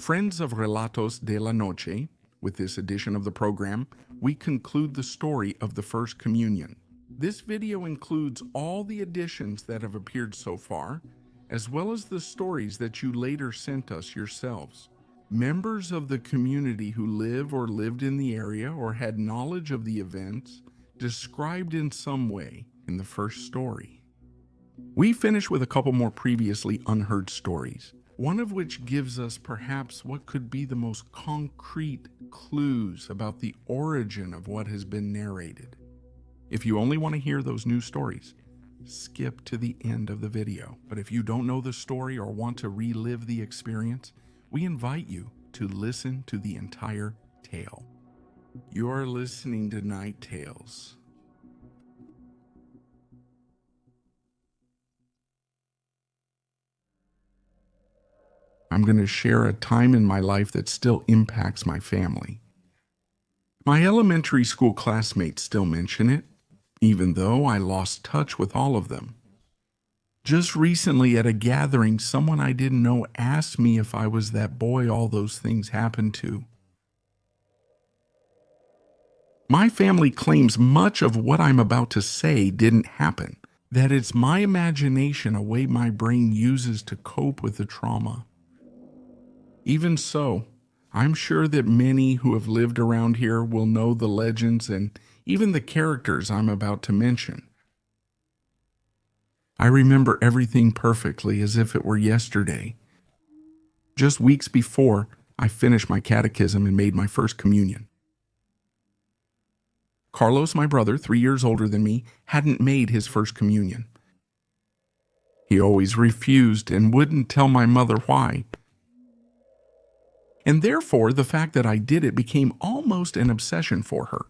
Friends of Relatos de la Noche, with this edition of the program, we conclude the story of the First Communion. This video includes all the additions that have appeared so far, as well as the stories that you later sent us yourselves. Members of the community who live or lived in the area or had knowledge of the events described in some way in the first story. We finish with a couple more previously unheard stories, one of which gives us perhaps what could be the most concrete clues about the origin of what has been narrated. If you only want to hear those new stories, skip to the end of the video. But if you don't know the story or want to relive the experience, we invite you to listen to the entire tale. You're listening to Night Tales. I'm going to share a time in my life that still impacts my family. My elementary school classmates still mention it, even though I lost touch with all of them. Just recently at a gathering, someone I didn't know asked me if I was that boy all those things happened to. My family claims much of what I'm about to say didn't happen, that it's my imagination, a way my brain uses to cope with the trauma. Even so, I'm sure that many who have lived around here will know the legends and even the characters I'm about to mention. I remember everything perfectly as if it were yesterday. Just weeks before, I finished my catechism and made my first communion. Carlos, my brother, 3 years older than me, hadn't made his first communion. He always refused and wouldn't tell my mother why. And therefore, the fact that I did it became almost an obsession for her.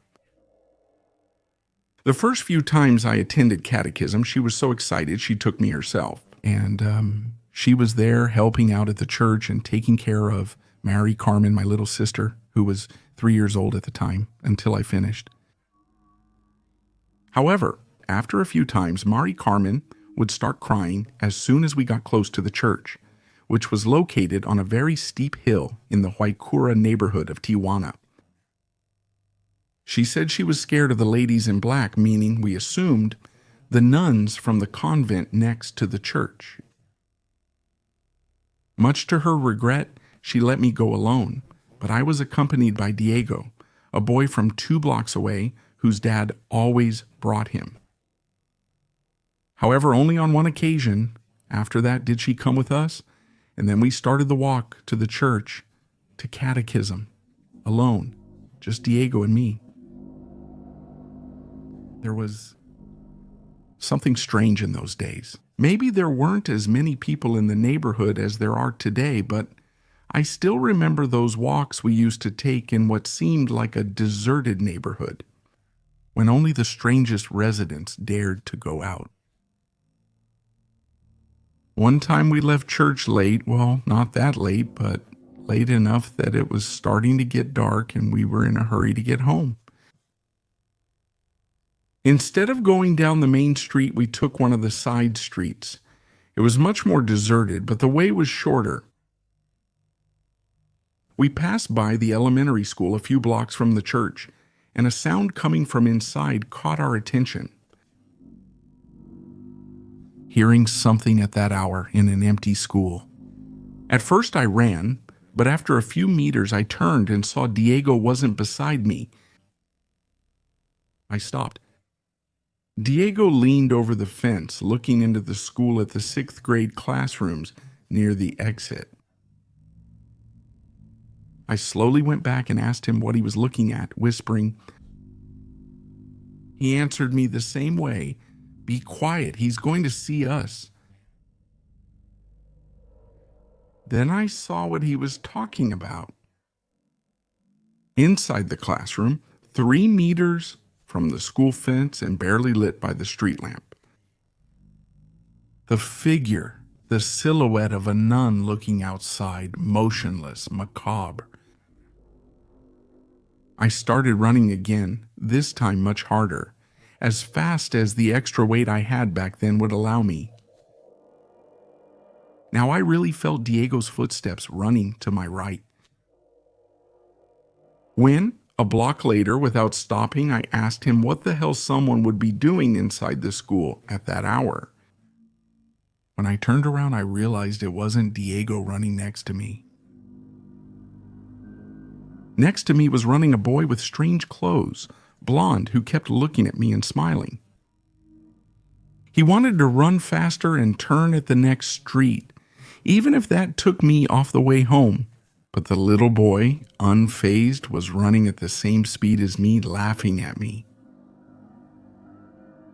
The first few times I attended catechism, she was so excited she took me herself. And she was there helping out at the church and taking care of Mary Carmen, my little sister, who was 3 years old at the time, until I finished. However, after a few times, Mari Carmen would start crying as soon as we got close to the church, which was located on a very steep hill in the Huaycura neighborhood of Tijuana. She said she was scared of the ladies in black, meaning, we assumed, the nuns from the convent next to the church. Much to her regret, she let me go alone, but I was accompanied by Diego, a boy from 2 blocks away whose dad always brought him. However, only on one occasion, after that, did she come with us, and then we started the walk to the church, to catechism, alone, just Diego and me. There was something strange in those days. Maybe there weren't as many people in the neighborhood as there are today, but I still remember those walks we used to take in what seemed like a deserted neighborhood, when only the strangest residents dared to go out. One time we left church late, well, not that late, but late enough that it was starting to get dark and we were in a hurry to get home. Instead of going down the main street, we took one of the side streets. It was much more deserted, but the way was shorter. We passed by the elementary school a few blocks from the church, and a sound coming from inside caught our attention. Hearing something at that hour in an empty school. At first I ran, but after a few meters I turned and saw Diego wasn't beside me. I stopped. Diego leaned over the fence, looking into the school at the 6th grade classrooms near the exit. I slowly went back and asked him what he was looking at, whispering. He answered me the same way. Be quiet, he's going to see us. Then I saw what he was talking about. Inside the classroom, 3 meters from the school fence and barely lit by the street lamp. The figure, the silhouette of a nun looking outside, motionless, macabre. I started running again, this time much harder, as fast as the extra weight I had back then would allow me. Now I really felt Diego's footsteps running to my right, When, a block later, without stopping, I asked him what the hell someone would be doing inside the school at that hour. When I turned around, I realized it wasn't Diego running next to me. Next to me was running a boy with strange clothes, blonde, who kept looking at me and smiling. He wanted to run faster and turn at the next street, even if that took me off the way home. But the little boy, unfazed, was running at the same speed as me, laughing at me.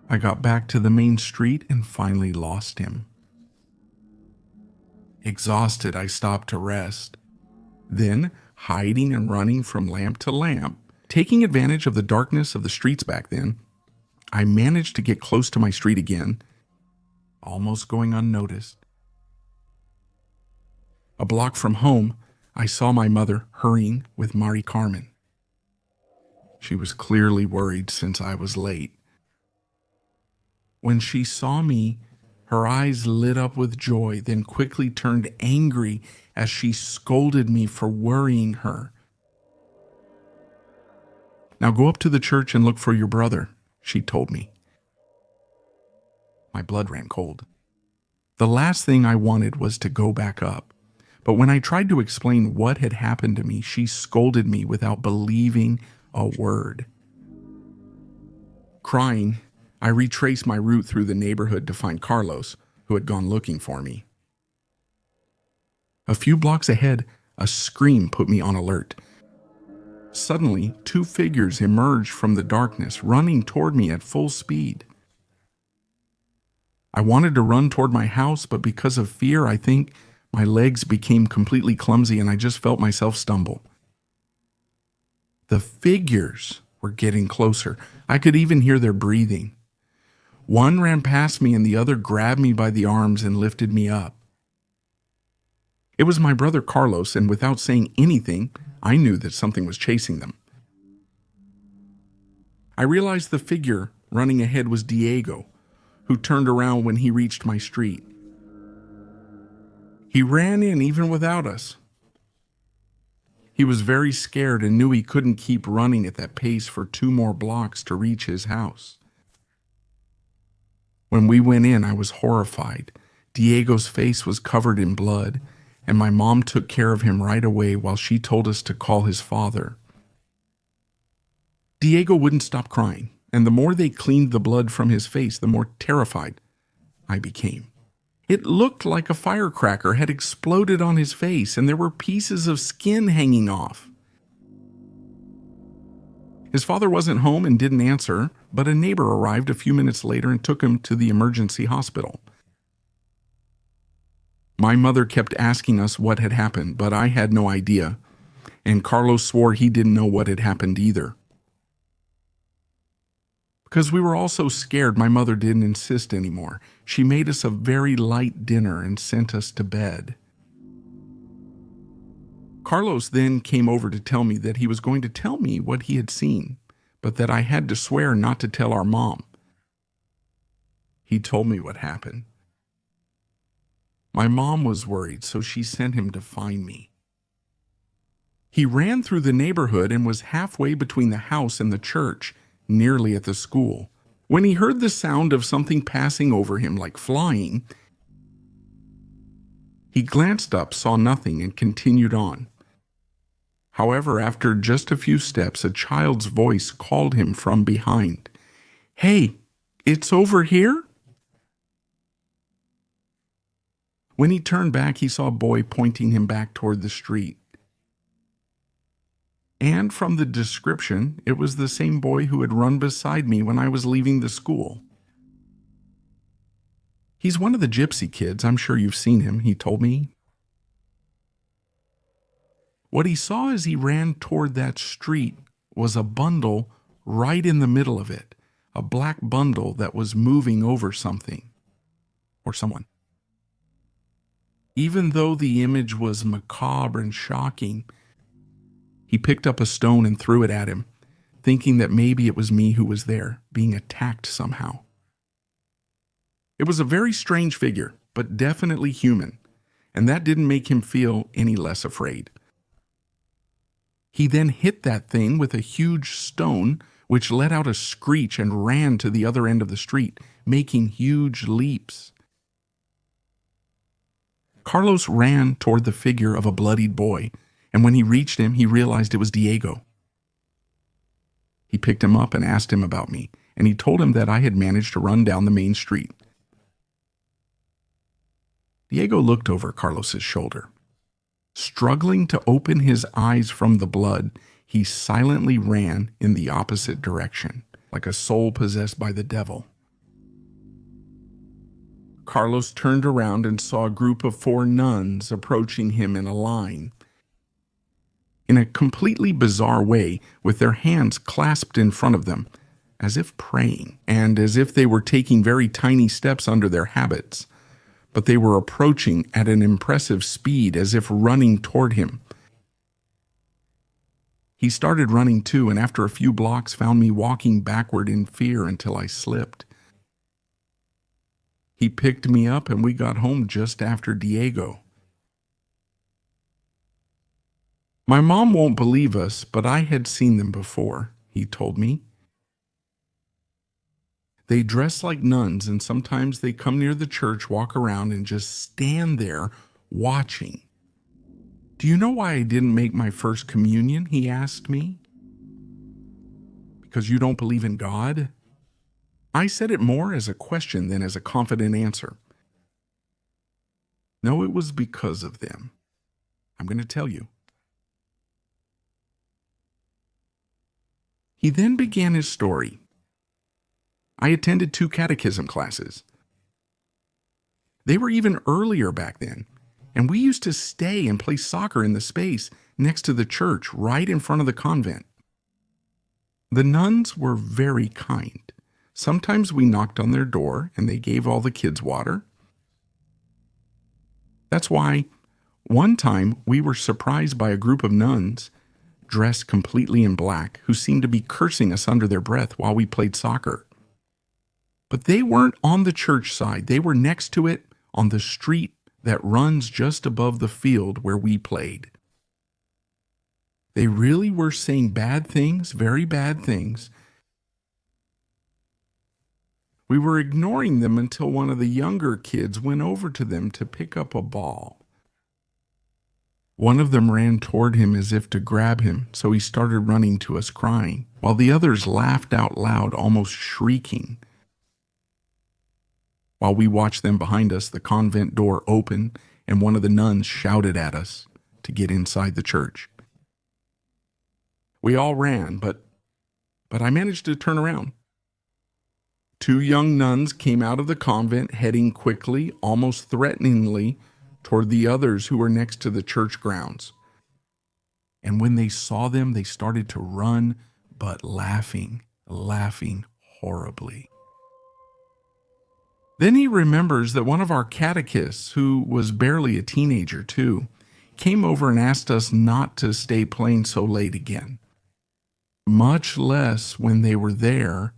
I got back to the main street and finally lost him. Exhausted, I stopped to rest. Then, hiding and running from lamp to lamp, taking advantage of the darkness of the streets back then, I managed to get close to my street again, almost going unnoticed. A block from home, I saw my mother hurrying with Mari Carmen. She was clearly worried since I was late. When she saw me, her eyes lit up with joy, then quickly turned angry as she scolded me for worrying her. "Now go up to the church and look for your brother," she told me. My blood ran cold. The last thing I wanted was to go back up. But when I tried to explain what had happened to me, she scolded me without believing a word. Crying, I retraced my route through the neighborhood to find Carlos, who had gone looking for me. A few blocks ahead, a scream put me on alert. Suddenly, two figures emerged from the darkness, running toward me at full speed. I wanted to run toward my house, but because of fear, I think my legs became completely clumsy and I just felt myself stumble. The figures were getting closer. I could even hear their breathing. One ran past me and the other grabbed me by the arms and lifted me up. It was my brother Carlos, and without saying anything, I knew that something was chasing them. I realized the figure running ahead was Diego, who turned around when he reached my street. He ran in even without us. He was very scared and knew he couldn't keep running at that pace for 2 more blocks to reach his house. When we went in, I was horrified. Diego's face was covered in blood, and my mom took care of him right away while she told us to call his father. Diego wouldn't stop crying, and the more they cleaned the blood from his face, the more terrified I became. It looked like a firecracker had exploded on his face, and there were pieces of skin hanging off. His father wasn't home and didn't answer, but a neighbor arrived a few minutes later and took him to the emergency hospital. My mother kept asking us what had happened, but I had no idea, and Carlos swore he didn't know what had happened either. Because we were all so scared, my mother didn't insist anymore. She made us a very light dinner and sent us to bed. Carlos then came over to tell me that he was going to tell me what he had seen, but that I had to swear not to tell our mom. He told me what happened. My mom was worried, so she sent him to find me. He ran through the neighborhood and was halfway between the house and the church, nearly at the school. When he heard the sound of something passing over him like flying, he glanced up, saw nothing, and continued on. However, after just a few steps, a child's voice called him from behind. "Hey, it's over here?" When he turned back, he saw a boy pointing him back toward the street. And from the description, it was the same boy who had run beside me when I was leaving the school. "He's one of the gypsy kids. I'm sure you've seen him," he told me. What he saw as he ran toward that street was a bundle right in the middle of it, a black bundle that was moving over something or someone. Even though the image was macabre and shocking, he picked up a stone and threw it at him, thinking that maybe it was me who was there, being attacked somehow. It was a very strange figure, but definitely human, and that didn't make him feel any less afraid. He then hit that thing with a huge stone, which let out a screech and ran to the other end of the street, making huge leaps. Carlos ran toward the figure of a bloodied boy, and when he reached him, he realized it was Diego. He picked him up and asked him about me, and he told him that I had managed to run down the main street. Diego looked over Carlos's shoulder. Struggling to open his eyes from the blood, he silently ran in the opposite direction, like a soul possessed by the devil. Carlos turned around and saw a group of 4 nuns approaching him in a line. In a completely bizarre way, with their hands clasped in front of them, as if praying, and as if they were taking very tiny steps under their habits. But they were approaching at an impressive speed, as if running toward him. He started running too, and after a few blocks found me walking backward in fear until I slipped. He picked me up and we got home just after Diego. My mom won't believe us, but I had seen them before, he told me. They dress like nuns, and sometimes they come near the church, walk around, and just stand there watching. Do you know why I didn't make my first communion? He asked me. Because you don't believe in God? I said it more as a question than as a confident answer. No, it was because of them. I'm going to tell you. He then began his story. I attended 2 catechism classes. They were even earlier back then, and we used to stay and play soccer in the space next to the church right in front of the convent. The nuns were very kind. Sometimes we knocked on their door and they gave all the kids water. That's why one time we were surprised by a group of nuns dressed completely in black who seemed to be cursing us under their breath while we played soccer. But they weren't on the church side. They were next to it on the street that runs just above the field where we played. They really were saying bad things, very bad things. We were ignoring them until one of the younger kids went over to them to pick up a ball. One of them ran toward him as if to grab him, so he started running to us crying, while the others laughed out loud, almost shrieking. While we watched them behind us, the convent door opened and one of the nuns shouted at us to get inside the church. We all ran, but I managed to turn around. 2 young nuns came out of the convent, heading quickly, almost threateningly, toward the others who were next to the church grounds. And when they saw them, they started to run, but laughing horribly. Then he remembers that one of our catechists, who was barely a teenager too, came over and asked us not to stay playing so late again, much less when they were there.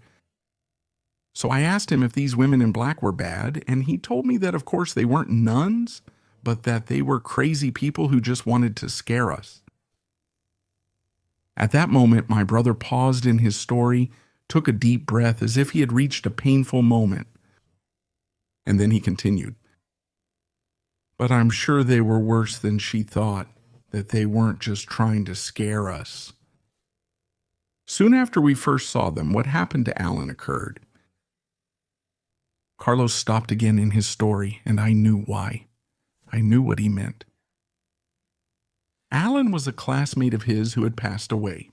So I asked him if these women in black were bad, and he told me that of course they weren't nuns, but that they were crazy people who just wanted to scare us. At that moment, my brother paused in his story, took a deep breath as if he had reached a painful moment. And then he continued. But I'm sure they were worse than she thought, that they weren't just trying to scare us. Soon after we first saw them, what happened to Alan occurred. Carlos stopped again in his story, and I knew why. I knew what he meant. Alan was a classmate of his who had passed away.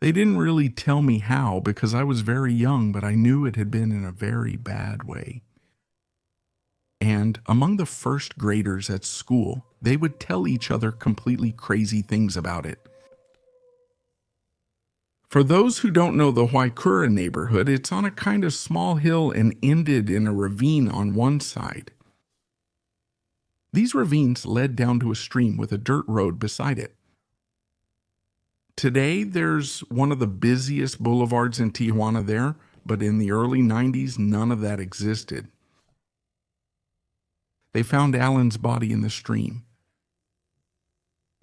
They didn't really tell me how because I was very young, but I knew it had been in a very bad way. And among the first graders at school, they would tell each other completely crazy things about it. For those who don't know the Waikura neighborhood, it's on a kind of small hill and ended in a ravine on one side. These ravines led down to a stream with a dirt road beside it. Today, there's one of the busiest boulevards in Tijuana there, but in the early 90s, none of that existed. They found Alan's body in the stream.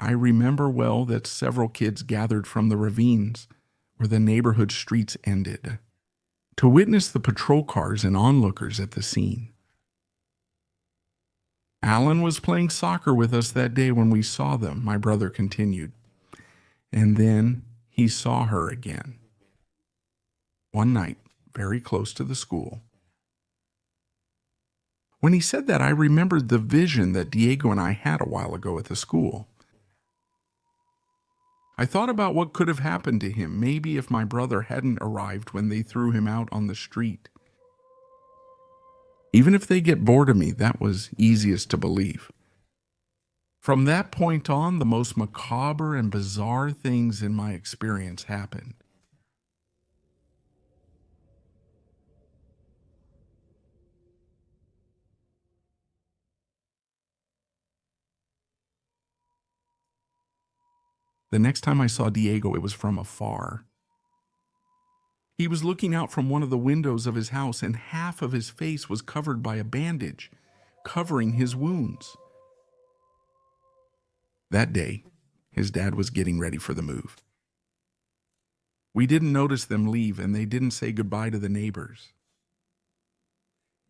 I remember well that several kids gathered from the ravines where the neighborhood streets ended to witness the patrol cars and onlookers at the scene. Alan was playing soccer with us that day when we saw them, my brother continued. And then he saw her again. One night, very close to the school. When he said that, I remembered the vision that Diego and I had a while ago at the school. I thought about what could have happened to him, maybe if my brother hadn't arrived when they threw him out on the street. Even if they get bored of me, that was easiest to believe. From that point on, the most macabre and bizarre things in my experience happened. The next time I saw Diego, it was from afar. He was looking out from one of the windows of his house, and half of his face was covered by a bandage, covering his wounds. That day, his dad was getting ready for the move. We didn't notice them leave, and they didn't say goodbye to the neighbors.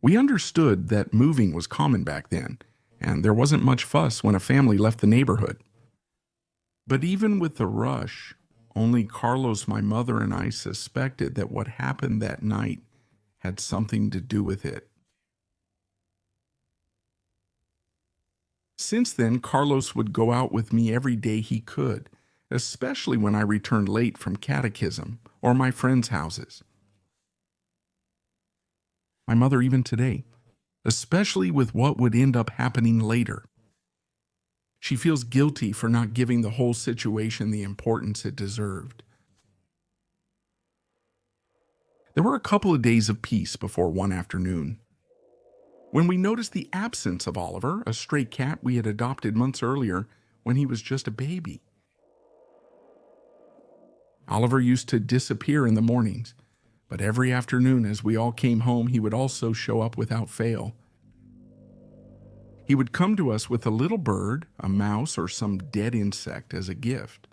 We understood that moving was common back then, and there wasn't much fuss when a family left the neighborhood. But even with the rush, only Carlos, my mother, and I suspected that what happened that night had something to do with it. Since then, Carlos would go out with me every day he could, especially when I returned late from catechism or my friends' houses. My mother even today, especially with what would end up happening later. She feels guilty for not giving the whole situation the importance it deserved. There were a couple of days of peace before one afternoon, when we noticed the absence of Oliver, a stray cat we had adopted months earlier when he was just a baby. Oliver used to disappear in the mornings, but every afternoon as we all came home, he would also show up without fail. He would come to us with a little bird, a mouse, or some dead insect as a gift.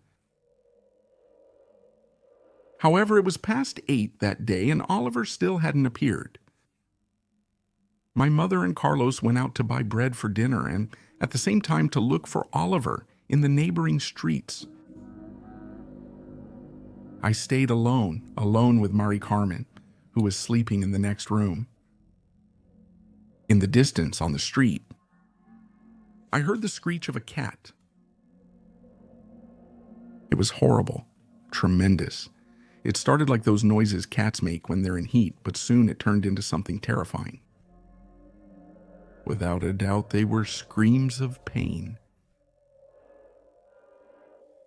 However, it was past 8 that day and Oliver still hadn't appeared. My mother and Carlos went out to buy bread for dinner and at the same time to look for Oliver in the neighboring streets. I stayed alone with Mari Carmen, who was sleeping in the next room. In the distance on the street, I heard the screech of a cat. It was horrible, tremendous. It started like those noises cats make when they're in heat, but soon it turned into something terrifying. Without a doubt, they were screams of pain.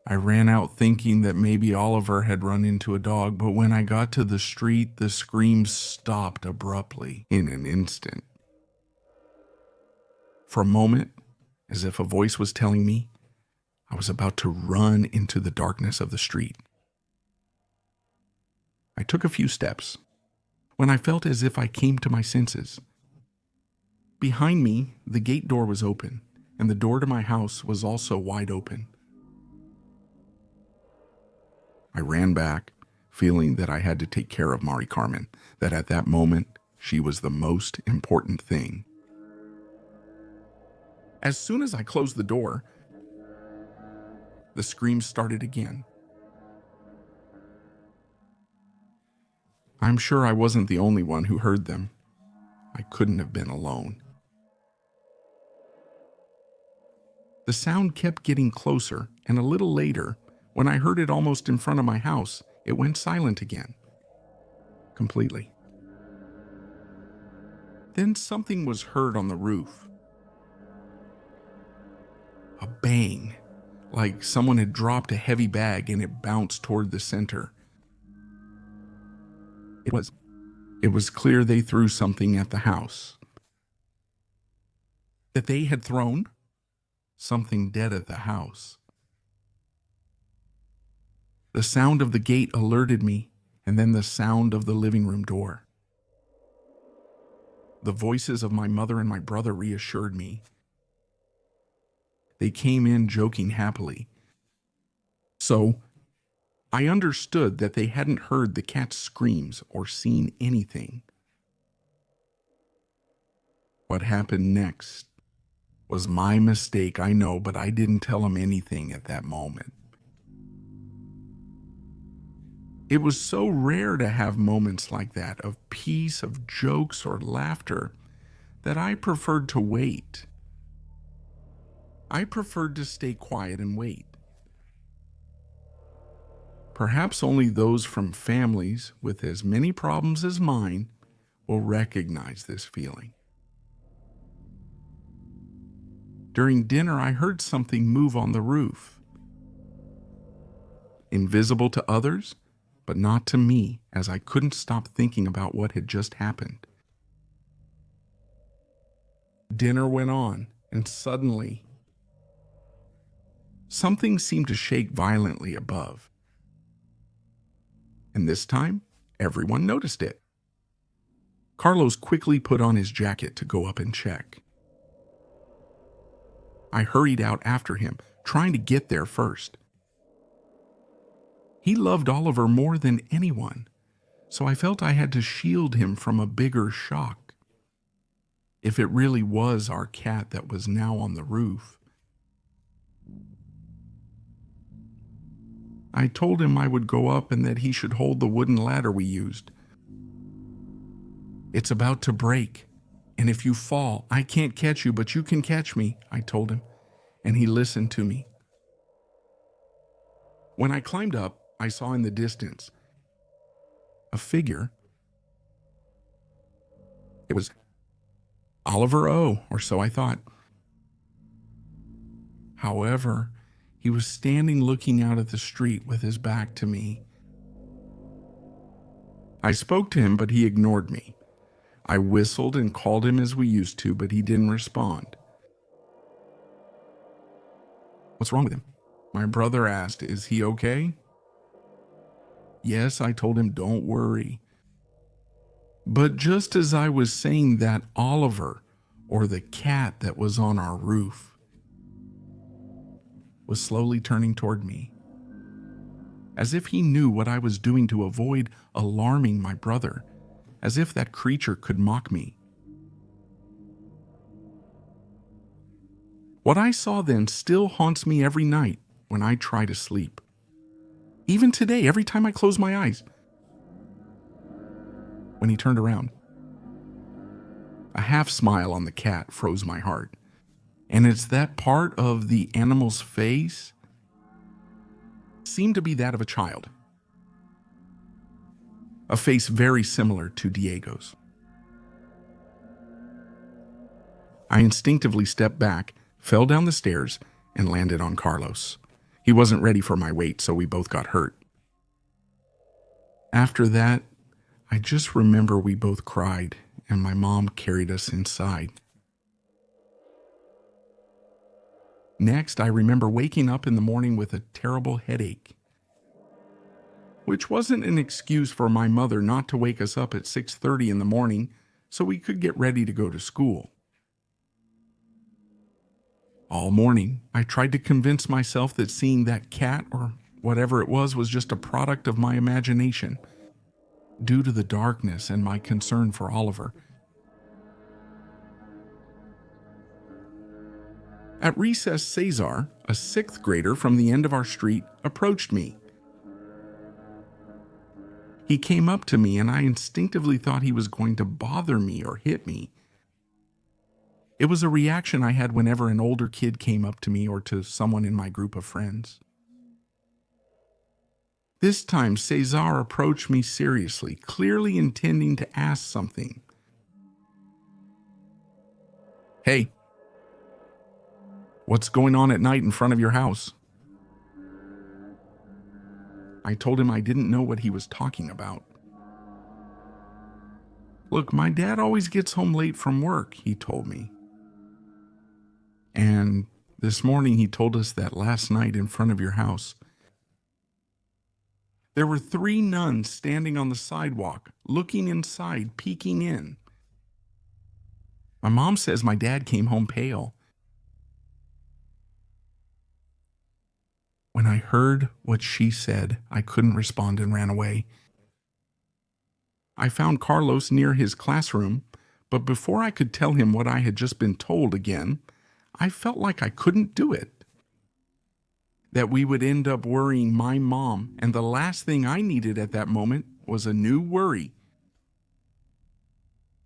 I ran out thinking that maybe Oliver had run into a dog, but when I got to the street, the screams stopped abruptly in an instant. For a moment, as if a voice was telling me, I was about to run into the darkness of the street. I took a few steps when I felt as if I came to my senses. Behind me, the gate door was open, and the door to my house was also wide open. I ran back, feeling that I had to take care of Mari Carmen, that at that moment, she was the most important thing. As soon as I closed the door, the screams started again. I'm sure I wasn't the only one who heard them. I couldn't have been alone. The sound kept getting closer, and a little later, when I heard it almost in front of my house, it went silent again. Completely. Then something was heard on the roof. A bang, like someone had dropped a heavy bag and it bounced toward the center. It was clear they threw something at the house. That they had thrown something dead at the house. The sound of the gate alerted me, and then the sound of the living room door. The voices of my mother and my brother reassured me. They came in joking happily. So I understood that they hadn't heard the cat's screams or seen anything. What happened next was my mistake, I know, but I didn't tell him anything at that moment. It was so rare to have moments like that of peace, of jokes or laughter, that I preferred to wait. I preferred to stay quiet and wait. Perhaps only those from families with as many problems as mine will recognize this feeling. During dinner, I heard something move on the roof. Invisible to others, but not to me, as I couldn't stop thinking about what had just happened. Dinner went on, and suddenly, something seemed to shake violently above. And this time, everyone noticed it. Carlos quickly put on his jacket to go up and check. I hurried out after him, trying to get there first. He loved Oliver more than anyone, so I felt I had to shield him from a bigger shock. If it really was our cat that was now on the roof. I told him I would go up and that he should hold the wooden ladder we used. It's about to break, and if you fall, I can't catch you, but you can catch me, I told him, and he listened to me. When I climbed up, I saw in the distance a figure. It was Oliver O, or so I thought. However, he was standing looking out at the street with his back to me. I spoke to him, but he ignored me. I whistled and called him as we used to, but he didn't respond. What's wrong with him? My brother asked, is he okay? Yes, I told him, don't worry. But just as I was saying that, Oliver, or the cat that was on our roof, was slowly turning toward me, as if he knew what I was doing to avoid alarming my brother, as if that creature could mock me. What I saw then still haunts me every night when I try to sleep. Even today, every time I close my eyes. When he turned around, a half smile on the cat froze my heart. And it's that part of the animal's face seemed to be that of a child. A face very similar to Diego's. I instinctively stepped back, fell down the stairs, and landed on Carlos. He wasn't ready for my weight, so we both got hurt. After that, I just remember we both cried, and my mom carried us inside. Next, I remember waking up in the morning with a terrible headache, which wasn't an excuse for my mother not to wake us up at 6:30 in the morning so we could get ready to go to school. All morning, I tried to convince myself that seeing that cat or whatever it was just a product of my imagination, due to the darkness and my concern for Oliver. At recess, Cesar, a 6th grader from the end of our street, approached me. He came up to me and I instinctively thought he was going to bother me or hit me. It was a reaction I had whenever an older kid came up to me or to someone in my group of friends. This time, Cesar approached me seriously, clearly intending to ask something. Hey, what's going on at night in front of your house? I told him I didn't know what he was talking about. Look, my dad always gets home late from work, he told me. And this morning he told us that last night in front of your house, there were 3 nuns standing on the sidewalk, looking inside, peeking in. My mom says my dad came home pale. When I heard what she said, I couldn't respond and ran away. I found Carlos near his classroom, but before I could tell him what I had just been told again, I felt like I couldn't do it. That we would end up worrying my mom, and the last thing I needed at that moment was a new worry.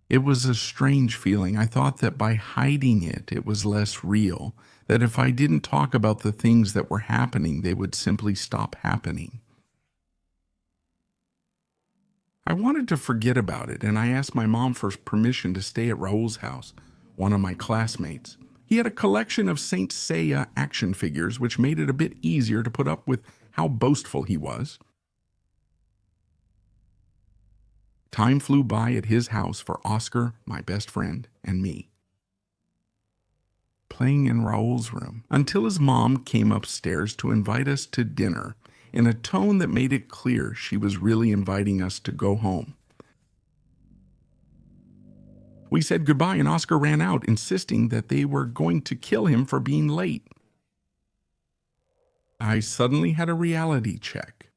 It was a strange feeling. I thought that by hiding it, it was less real, that if I didn't talk about the things that were happening, they would simply stop happening. I wanted to forget about it, and I asked my mom for permission to stay at Raul's house, one of my classmates. He had a collection of Saint Seiya action figures, which made it a bit easier to put up with how boastful he was. Time flew by at his house for Oscar, my best friend, and me, playing in Raul's room, until his mom came upstairs to invite us to dinner in a tone that made it clear she was really inviting us to go home. We said goodbye and Oscar ran out, insisting that they were going to kill him for being late. I suddenly had a reality check.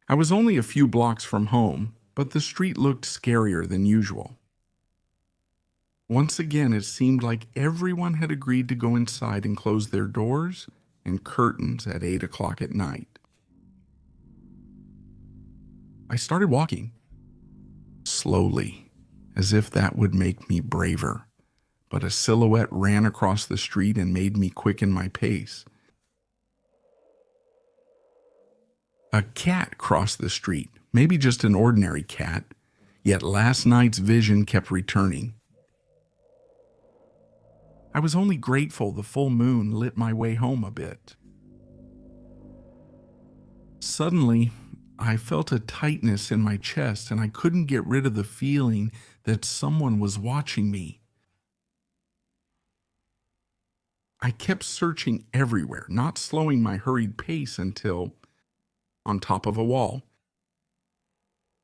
I was only a few blocks from home, but the street looked scarier than usual. Once again, it seemed like everyone had agreed to go inside and close their doors and curtains at 8 o'clock at night. I started walking, slowly, as if that would make me braver, but a silhouette ran across the street and made me quicken my pace. A cat crossed the street, maybe just an ordinary cat, yet last night's vision kept returning. I was only grateful the full moon lit my way home a bit. Suddenly, I felt a tightness in my chest, and I couldn't get rid of the feeling that someone was watching me. I kept searching everywhere, not slowing my hurried pace until on top of a wall.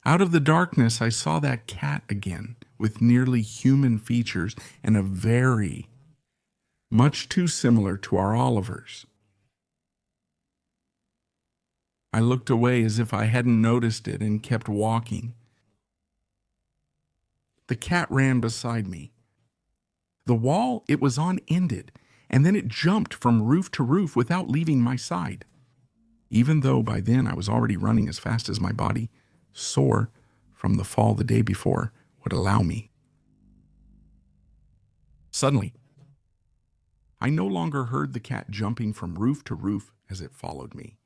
Out of the darkness, I saw that cat again, with nearly human features and a very much too similar to our Oliver's. I looked away as if I hadn't noticed it and kept walking. The cat ran beside me. The wall it was on ended, and then it jumped from roof to roof without leaving my side, even though by then I was already running as fast as my body, sore from the fall the day before, would allow me. Suddenly, I no longer heard the cat jumping from roof to roof as it followed me.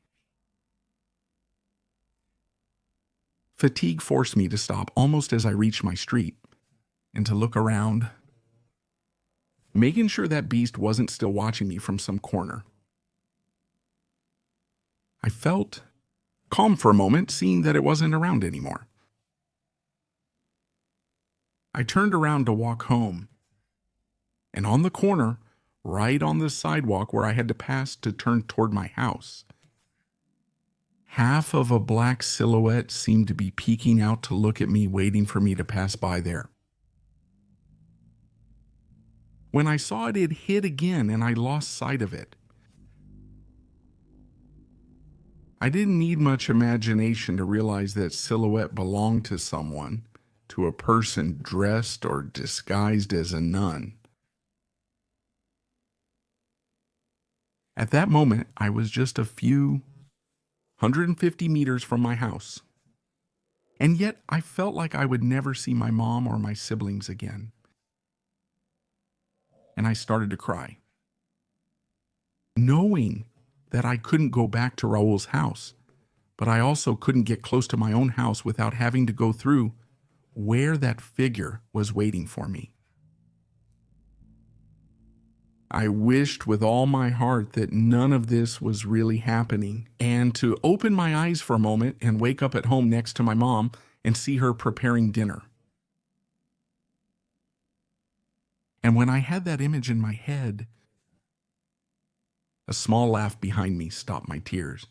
Fatigue forced me to stop almost as I reached my street and to look around, making sure that beast wasn't still watching me from some corner. I felt calm for a moment, seeing that it wasn't around anymore. I turned around to walk home, and on the corner, right on the sidewalk where I had to pass to turn toward my house, half of a black silhouette seemed to be peeking out to look at me, waiting for me to pass by there. When I saw it, it hid again, and I lost sight of it. I didn't need much imagination to realize that silhouette belonged to someone, to a person dressed or disguised as a nun. At that moment, I was just a few 150 meters from my house, and yet I felt like I would never see my mom or my siblings again. And I started to cry, knowing that I couldn't go back to Raul's house, but I also couldn't get close to my own house without having to go through where that figure was waiting for me. I wished with all my heart that none of this was really happening, and to open my eyes for a moment and wake up at home next to my mom and see her preparing dinner. And when I had that image in my head, a small laugh behind me stopped my tears.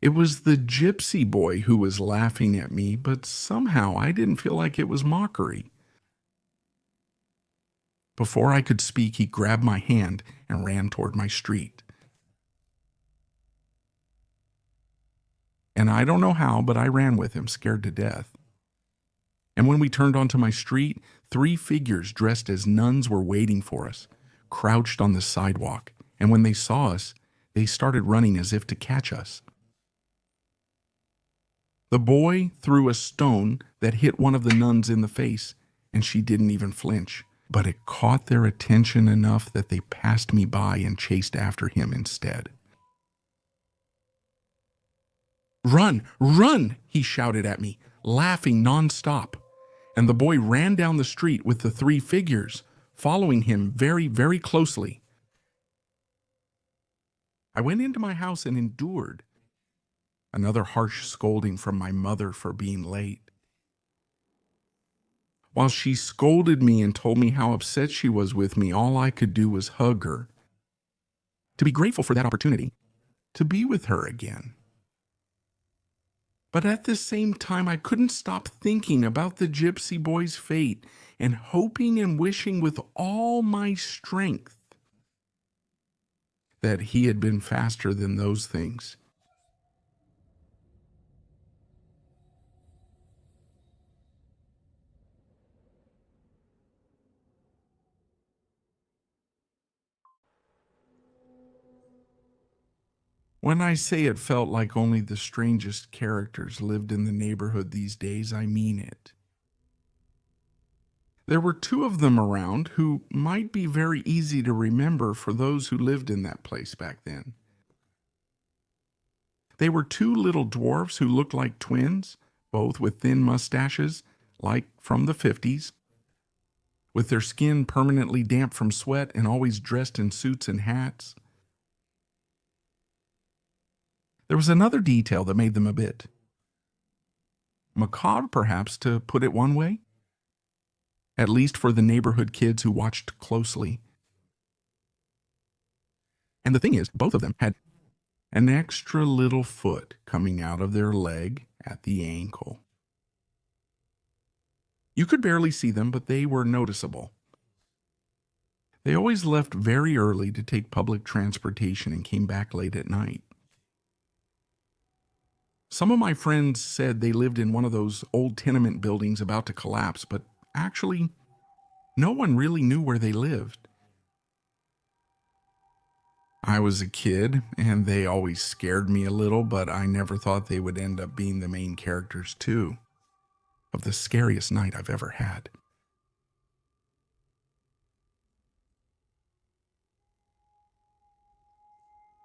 It was the gypsy boy who was laughing at me, but somehow I didn't feel like it was mockery. Before I could speak, he grabbed my hand and ran toward my street. And I don't know how, but I ran with him, scared to death. And when we turned onto my street, 3 figures dressed as nuns were waiting for us, crouched on the sidewalk. And when they saw us, they started running as if to catch us. The boy threw a stone that hit one of the nuns in the face, and she didn't even flinch. But it caught their attention enough that they passed me by and chased after him instead. "Run! Run!" he shouted at me, laughing nonstop. And the boy ran down the street with the 3 figures, following him very, very closely. I went into my house and endured another harsh scolding from my mother for being late. While she scolded me and told me how upset she was with me, all I could do was hug her, to be grateful for that opportunity to be with her again. But at the same time, I couldn't stop thinking about the gypsy boy's fate and hoping and wishing with all my strength that he had been faster than those things. When I say it felt like only the strangest characters lived in the neighborhood these days, I mean it. There were 2 of them around who might be very easy to remember for those who lived in that place back then. They were 2 little dwarfs who looked like twins, both with thin mustaches, like from the 50s, with their skin permanently damp from sweat and always dressed in suits and hats. There was another detail that made them a bit macabre, perhaps, to put it one way, at least for the neighborhood kids who watched closely. And the thing is, both of them had an extra little foot coming out of their leg at the ankle. You could barely see them, but they were noticeable. They always left very early to take public transportation and came back late at night. Some of my friends said they lived in one of those old tenement buildings about to collapse, but actually, no one really knew where they lived. I was a kid, and they always scared me a little, but I never thought they would end up being the main characters, too, of the scariest night I've ever had.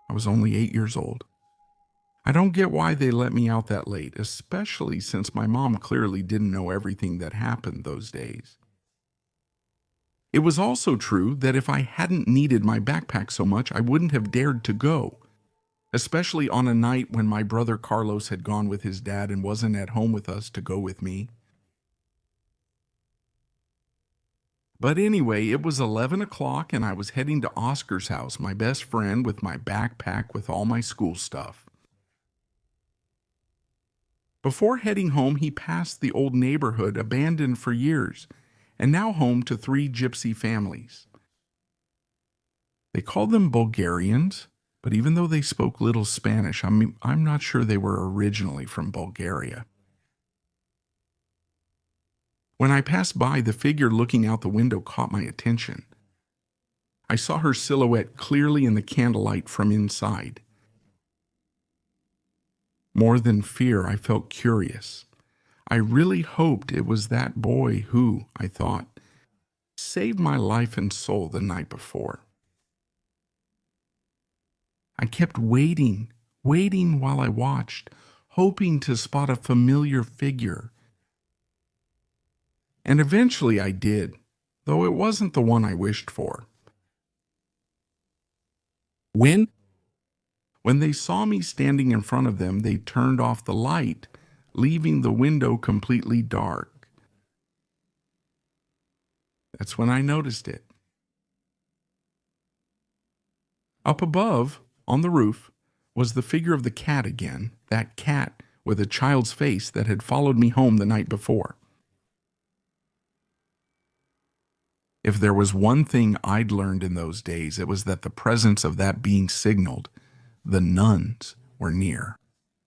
I was only 8 years old. I don't get why they let me out that late, especially since my mom clearly didn't know everything that happened those days. It was also true that if I hadn't needed my backpack so much, I wouldn't have dared to go, especially on a night when my brother Carlos had gone with his dad and wasn't at home with us to go with me. But anyway, it was 11 o'clock and I was heading to Oscar's house, my best friend, with my backpack with all my school stuff. Before heading home, he passed the old neighborhood abandoned for years and now home to 3 gypsy families. They called them Bulgarians, but even though they spoke little Spanish, I'm not sure they were originally from Bulgaria. When I passed by, the figure looking out the window caught my attention. I saw her silhouette clearly in the candlelight from inside. More than fear, I felt curious. I really hoped it was that boy who, I thought, saved my life and soul the night before. I kept waiting while I watched, hoping to spot a familiar figure. And eventually I did, though it wasn't the one I wished for. When they saw me standing in front of them, they turned off the light, leaving the window completely dark. That's when I noticed it. Up above, on the roof, was the figure of the cat again, that cat with a child's face that had followed me home the night before. If there was one thing I'd learned in those days, it was that the presence of that being signaled, the nuns, were near.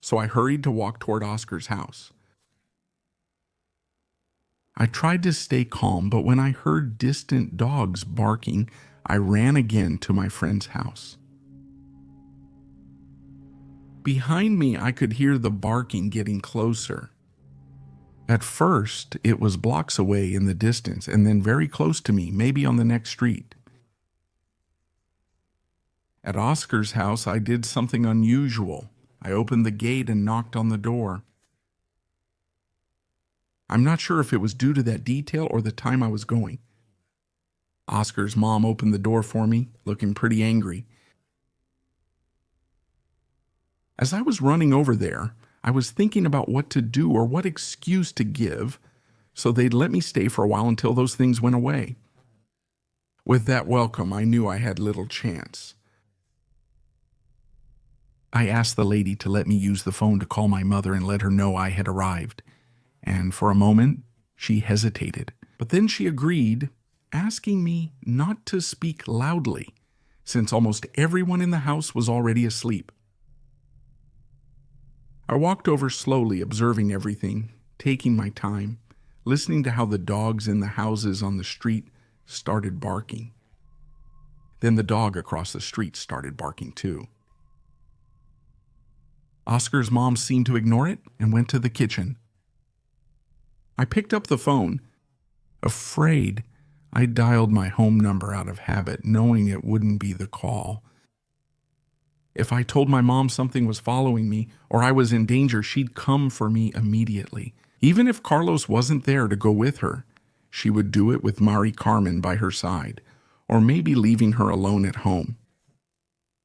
So I hurried to walk toward Oscar's house. I tried to stay calm, but when I heard distant dogs barking, I ran again to my friend's house. Behind me, I could hear the barking getting closer. At first, it was blocks away in the distance, and then very close to me, maybe on the next street. At Oscar's house, I did something unusual. I opened the gate and knocked on the door. I'm not sure if it was due to that detail or the time I was going. Oscar's mom opened the door for me, looking pretty angry. As I was running over there, I was thinking about what to do or what excuse to give so they'd let me stay for a while until those things went away. With that welcome, I knew I had little chance. I asked the lady to let me use the phone to call my mother and let her know I had arrived. And for a moment, she hesitated. But then she agreed, asking me not to speak loudly, since almost everyone in the house was already asleep. I walked over slowly, observing everything, taking my time, listening to how the dogs in the houses on the street started barking. Then the dog across the street started barking too. Oscar's mom seemed to ignore it and went to the kitchen. I picked up the phone. Afraid, I dialed my home number out of habit, knowing it wouldn't be the call. If I told my mom something was following me or I was in danger, she'd come for me immediately. Even if Carlos wasn't there to go with her, she would do it with Mari Carmen by her side, or maybe leaving her alone at home.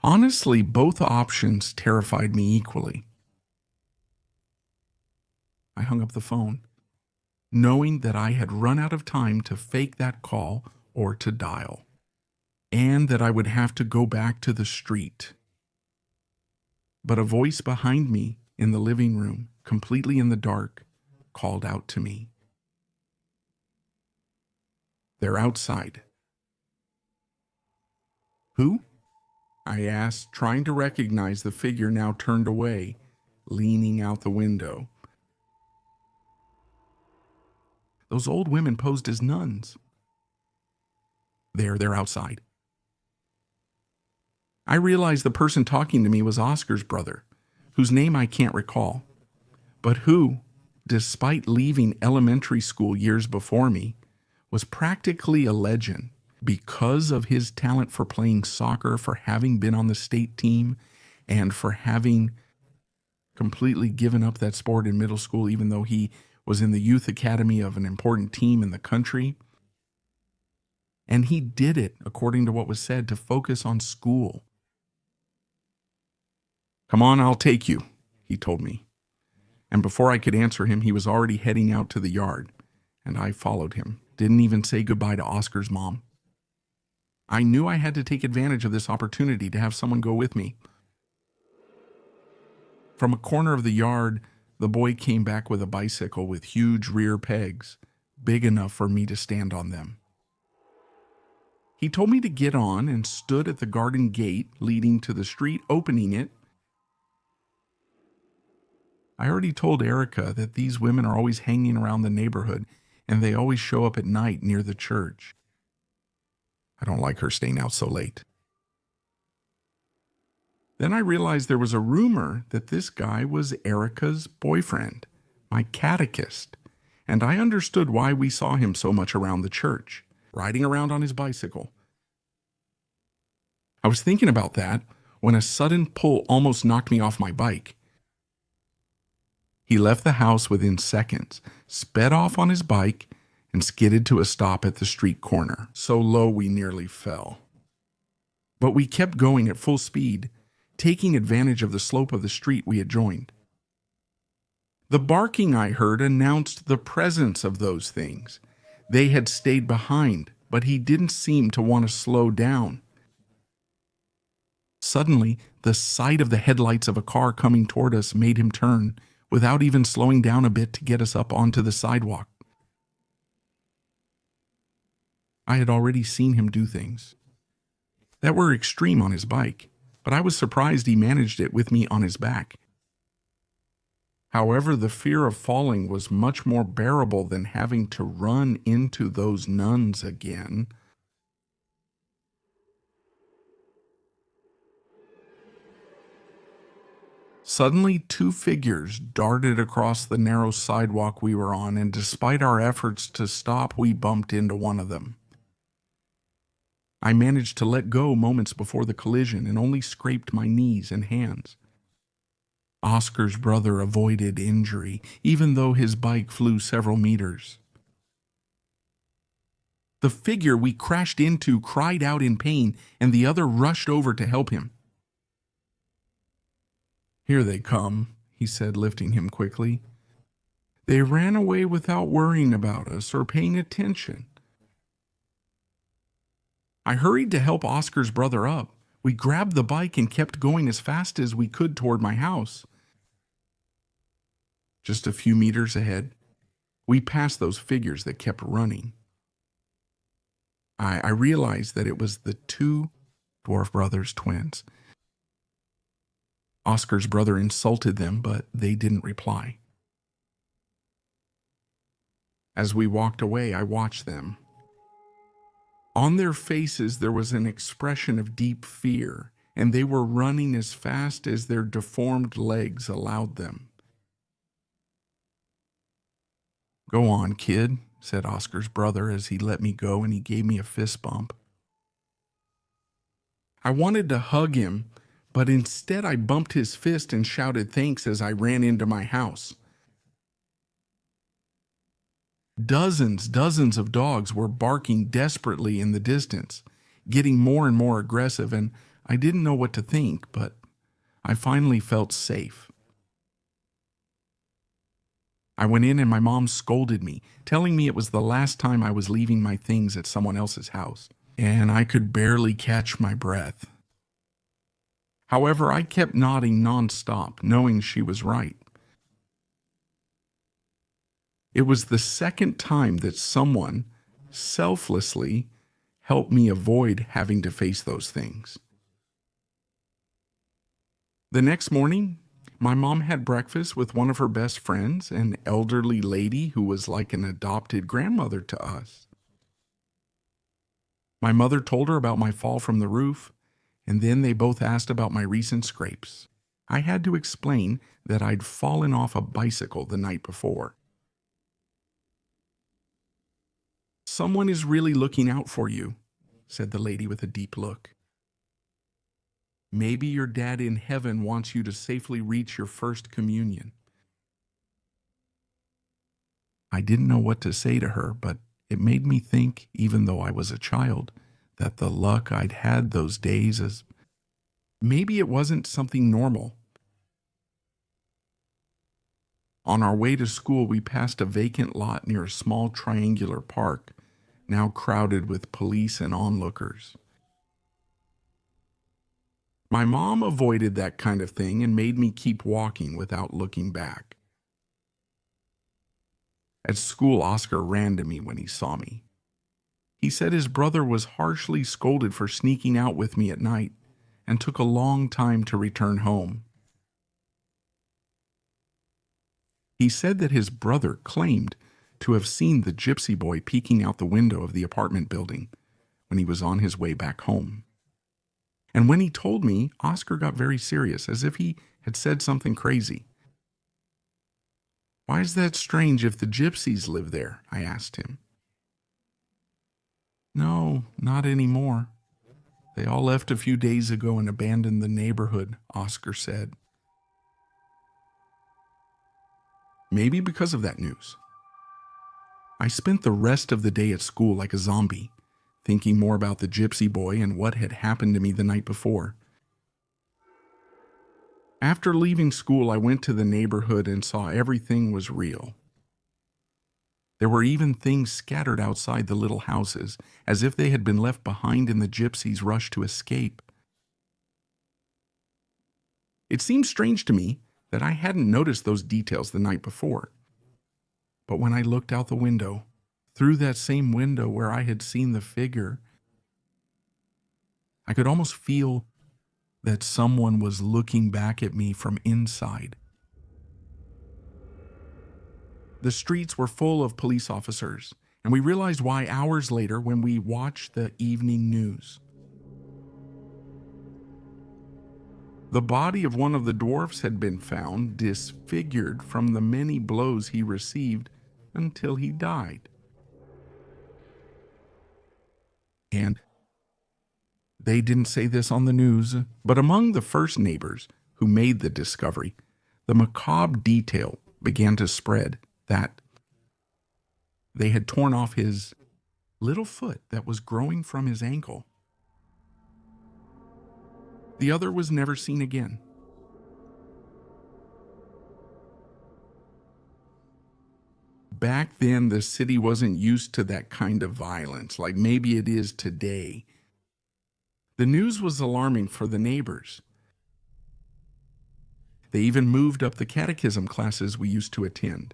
Honestly, both options terrified me equally. I hung up the phone, knowing that I had run out of time to fake that call or to dial, and that I would have to go back to the street. But a voice behind me in the living room, completely in the dark, called out to me. "They're outside." "Who?" I asked, trying to recognize the figure now turned away, leaning out the window. "Those old women posed as nuns." They're outside." I realized the person talking to me was Oscar's brother, whose name I can't recall, but who, despite leaving elementary school years before me, was practically a legend because of his talent for playing soccer, for having been on the state team, and for having completely given up that sport in middle school, even though he was in the youth academy of an important team in the country. And he did it, according to what was said, to focus on school. "Come on, I'll take you," he told me. And before I could answer him, he was already heading out to the yard, and I followed him, didn't even say goodbye to Oscar's mom. I knew I had to take advantage of this opportunity to have someone go with me. From a corner of the yard, the boy came back with a bicycle with huge rear pegs, big enough for me to stand on them. He told me to get on and stood at the garden gate leading to the street, opening it. I already told Erica that these women are always hanging around the neighborhood, and they always show up at night near the church. I don't like her staying out so late. Then I realized there was a rumor that this guy was Erica's boyfriend, my catechist, and I understood why we saw him so much around the church, riding around on his bicycle. I was thinking about that when a sudden pull almost knocked me off my bike. He left the house within seconds, sped off on his bike, and skidded to a stop at the street corner, so low we nearly fell. But we kept going at full speed, taking advantage of the slope of the street we had joined. The barking I heard announced the presence of those things. They had stayed behind, but he didn't seem to want to slow down. Suddenly, the sight of the headlights of a car coming toward us made him turn, without even slowing down a bit to get us up onto the sidewalk. I had already seen him do things that were extreme on his bike, but I was surprised he managed it with me on his back. However, the fear of falling was much more bearable than having to run into those nuns again. Suddenly, two figures darted across the narrow sidewalk we were on, and despite our efforts to stop, we bumped into one of them. I managed to let go moments before the collision and only scraped my knees and hands. Oscar's brother avoided injury, even though his bike flew several meters. The figure we crashed into cried out in pain, and the other rushed over to help him. "Here they come," he said, lifting him quickly. "They ran away without worrying about us or paying attention." I hurried to help Oscar's brother up. We grabbed the bike and kept going as fast as we could toward my house. Just a few meters ahead, we passed those figures that kept running. I realized that it was the two dwarf brothers twins. Oscar's brother insulted them, but they didn't reply. As we walked away, I watched them. On their faces, there was an expression of deep fear, and they were running as fast as their deformed legs allowed them. "Go on, kid," said Oscar's brother as he let me go and he gave me a fist bump. I wanted to hug him, but instead I bumped his fist and shouted thanks as I ran into my house. Dozens of dogs were barking desperately in the distance, getting more and more aggressive, and I didn't know what to think, but I finally felt safe. I went in and my mom scolded me, telling me it was the last time I was leaving my things at someone else's house, and I could barely catch my breath. However, I kept nodding nonstop, knowing she was right. It was the second time that someone selflessly helped me avoid having to face those things. The next morning, my mom had breakfast with one of her best friends, an elderly lady who was like an adopted grandmother to us. My mother told her about my fall from the roof, and then they both asked about my recent scrapes. I had to explain that I'd fallen off a bicycle the night before. "Someone is really looking out for you," said the lady with a deep look. "Maybe your dad in heaven wants you to safely reach your first communion." I didn't know what to say to her, but it made me think, even though I was a child, that the luck I'd had those days is maybe it wasn't something normal. On our way to school, we passed a vacant lot near a small triangular park, now crowded with police and onlookers. My mom avoided that kind of thing and made me keep walking without looking back. At school, Oscar ran to me when he saw me. He said his brother was harshly scolded for sneaking out with me at night and took a long time to return home. He said that his brother claimed to have seen the gypsy boy peeking out the window of the apartment building when he was on his way back home. And when he told me, Oscar got very serious, as if he had said something crazy. "Why is that strange if the gypsies live there?" I asked him. "No, not anymore. They all left a few days ago and abandoned the neighborhood," Oscar said. Maybe because of that news, I spent the rest of the day at school like a zombie, thinking more about the gypsy boy and what had happened to me the night before. After leaving school, I went to the neighborhood and saw everything was real. There were even things scattered outside the little houses, as if they had been left behind in the gypsies' rush to escape. It seemed strange to me that I hadn't noticed those details the night before. But when I looked out the window, Through that same window where I had seen the figure, I could almost feel that someone was looking back at me from inside. The streets were full of police officers, and we realized why hours later when we watched the evening news. The body of one of the dwarfs had been found disfigured from the many blows he received until he died. And they didn't say this on the news, but among the first neighbors who made the discovery, the macabre detail began to spread that they had torn off his little foot that was growing from his ankle. The other was never seen again. Back then, the city wasn't used to that kind of violence, like maybe it is today. The news was alarming for the neighbors. They even moved up the catechism classes we used to attend.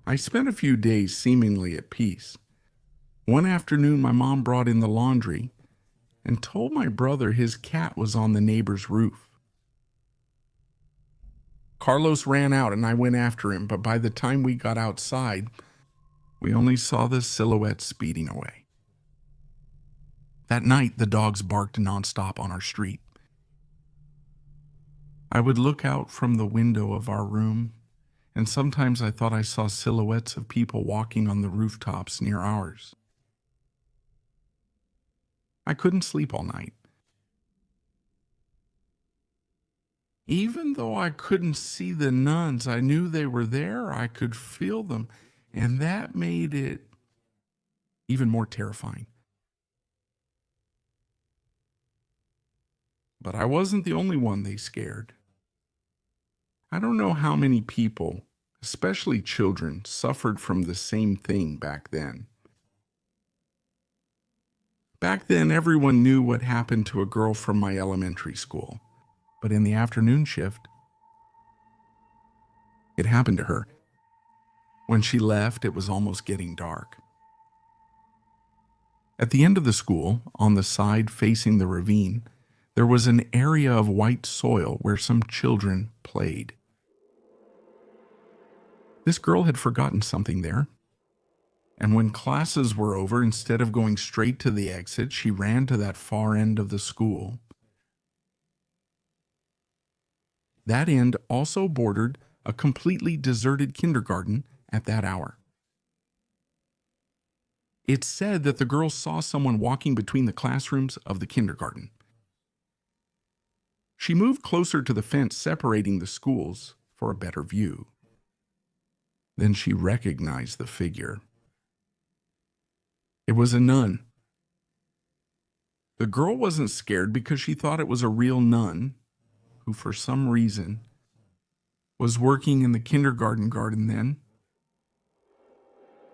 I spent a few days seemingly at peace. One afternoon, my mom brought in the laundry and told my brother his cat was on the neighbor's roof. Carlos ran out and I went after him, but by the time we got outside, we only saw the silhouette speeding away. That night, the dogs barked nonstop on our street. I would look out from the window of our room, and sometimes I thought I saw silhouettes of people walking on the rooftops near ours. I couldn't sleep all night. Even though I couldn't see the nuns, I knew they were there. I could feel them, and that made it even more terrifying. But I wasn't the only one they scared. I don't know how many people, especially children, suffered from the same thing back then. Back then, everyone knew what happened to a girl from my elementary school. But in the afternoon shift, it happened to her. When she left, it was almost getting dark. At the end of the school, on the side facing the ravine, there was an area of white soil where some children played. This girl had forgotten something there. And when classes were over, instead of going straight to the exit, she ran to that far end of the school. That end also bordered a completely deserted kindergarten at that hour. It's said that the girl saw someone walking between the classrooms of the kindergarten. She moved closer to the fence separating the schools for a better view. Then she recognized the figure. It was a nun. The girl wasn't scared because she thought it was a real nun who, for some reason, was working in the kindergarten garden then.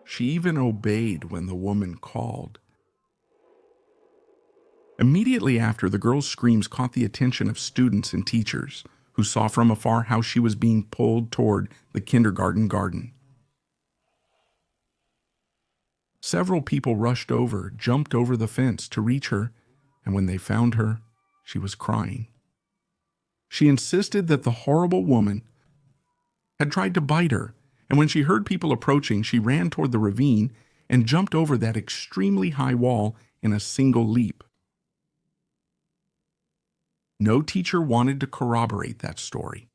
She even obeyed when the woman called. Immediately after, the girl's screams caught the attention of students and teachers who saw from afar how she was being pulled toward the kindergarten garden. Several people rushed over, jumped over the fence to reach her, and when they found her, she was crying. She insisted that the horrible woman had tried to bite her, and when she heard people approaching, she ran toward the ravine and jumped over that extremely high wall in a single leap. No teacher wanted to corroborate that story.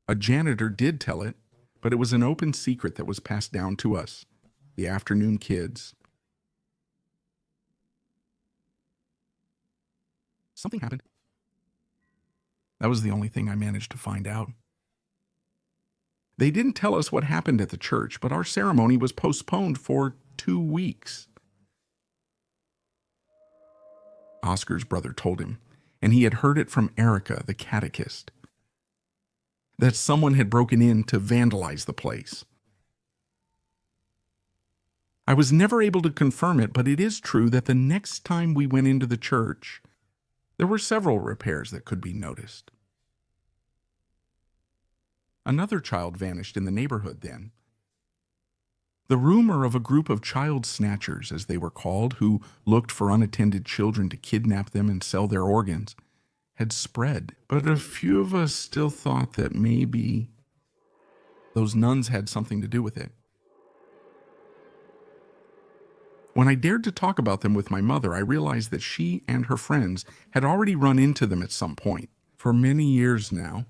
A janitor did tell it, but it was an open secret that was passed down to us, the afternoon kids. Something happened. That was the only thing I managed to find out. They didn't tell us what happened at the church, but our ceremony was postponed for 2 weeks. Oscar's brother told him, and he had heard it from Erica, the catechist, that someone had broken in to vandalize the place. I was never able to confirm it, but it is true that the next time we went into the church, there were several repairs that could be noticed. Another child vanished in the neighborhood then, The rumor of a group of child snatchers, as they were called, who looked for unattended children to kidnap them and sell their organs, had spread. But a few of us still thought that maybe those nuns had something to do with it. When I dared to talk about them with my mother, I realized that she and her friends had already run into them at some point. For many years now,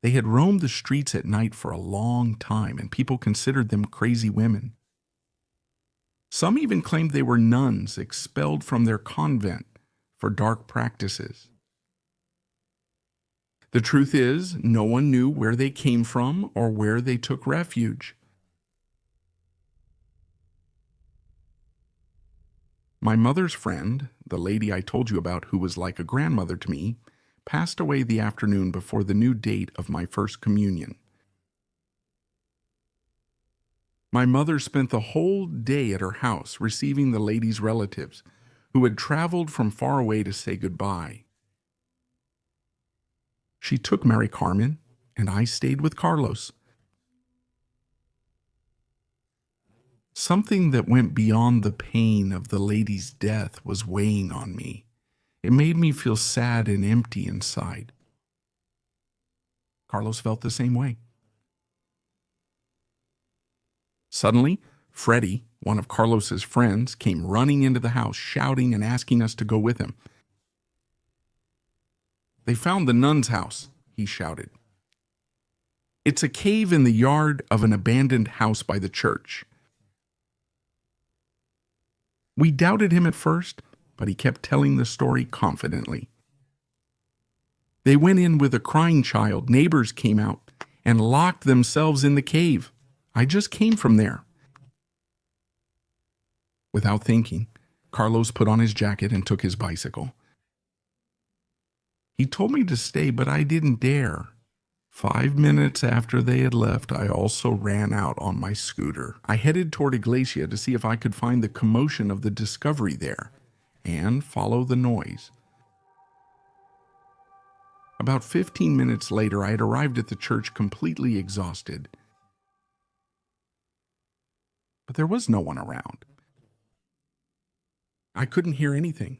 they had roamed the streets at night for a long time, and people considered them crazy women. Some even claimed they were nuns expelled from their convent for dark practices. The truth is, no one knew where they came from or where they took refuge. My mother's friend, the lady I told you about who was like a grandmother to me, passed away the afternoon before the new date of my first communion. My mother spent the whole day at her house receiving the lady's relatives, who had traveled from far away to say goodbye. She took Mary Carmen, and I stayed with Carlos. Something that went beyond the pain of the lady's death was weighing on me. It made me feel sad and empty inside. Carlos felt the same way. Suddenly, Freddie, one of Carlos's friends, came running into the house, shouting and asking us to go with him. "They found the nun's house," he shouted. "It's a cave in the yard of an abandoned house by the church." We doubted him at first, but he kept telling the story confidently. "They went in with a crying child. Neighbors came out and locked themselves in the cave. I just came from there." Without thinking, Carlos put on his jacket and took his bicycle. He told me to stay, but I didn't dare. 5 minutes after they had left, I also ran out on my scooter. I headed toward Iglesia to see if I could find the commotion of the discovery there and follow the noise. About 15 minutes later, I had arrived at the church completely exhausted. But there was no one around. I couldn't hear anything.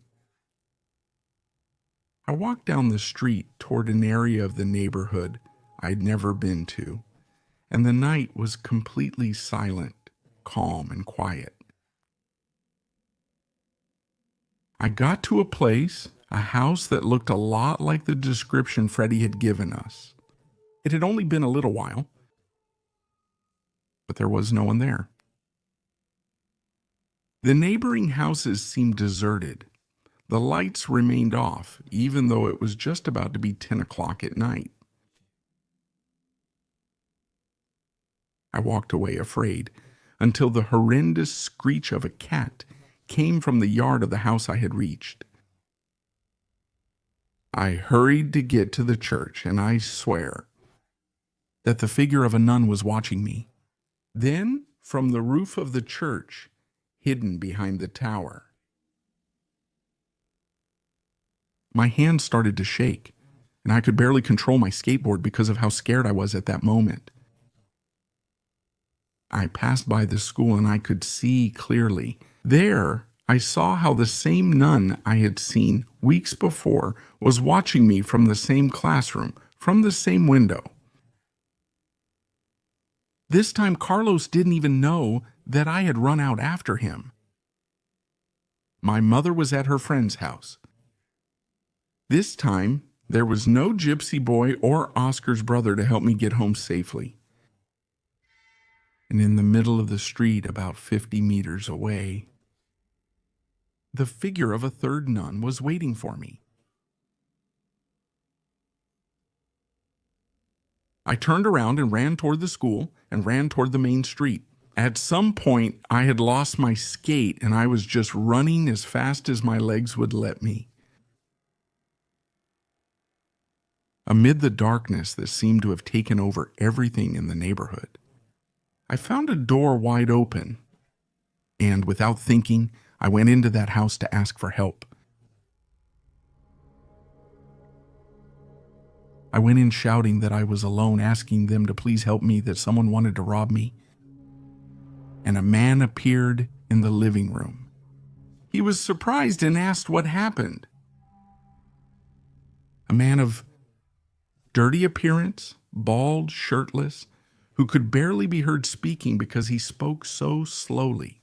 I walked down the street toward an area of the neighborhood I'd never been to, and the night was completely silent, calm, and quiet. I got to a place, a house that looked a lot like the description Freddie had given us. It had only been a little while, but there was no one there. The neighboring houses seemed deserted. The lights remained off, even though it was just about to be 10 o'clock at night. I walked away afraid until the horrendous screech of a cat came from the yard of the house I had reached. I hurried to get to the church, and I swear that the figure of a nun was watching me. Then, from the roof of the church, hidden behind the tower, my hands started to shake, and I could barely control my skateboard because of how scared I was at that moment. I passed by the school and I could see clearly. There, I saw how the same nun I had seen weeks before was watching me from the same classroom, from the same window. This time, Carlos didn't even know that I had run out after him. My mother was at her friend's house. This time, there was no gypsy boy or Oscar's brother to help me get home safely. And in the middle of the street, about 50 meters away, the figure of a third nun was waiting for me. I turned around and ran toward the school and ran toward the main street. At some point, I had lost my skate and I was just running as fast as my legs would let me. Amid the darkness that seemed to have taken over everything in the neighborhood, I found a door wide open, and without thinking, I went into that house to ask for help. I went in shouting that I was alone, asking them to please help me, that someone wanted to rob me. and a man appeared in the living room. He was surprised and asked what happened. A man of dirty appearance, bald, shirtless, who could barely be heard speaking because he spoke so slowly,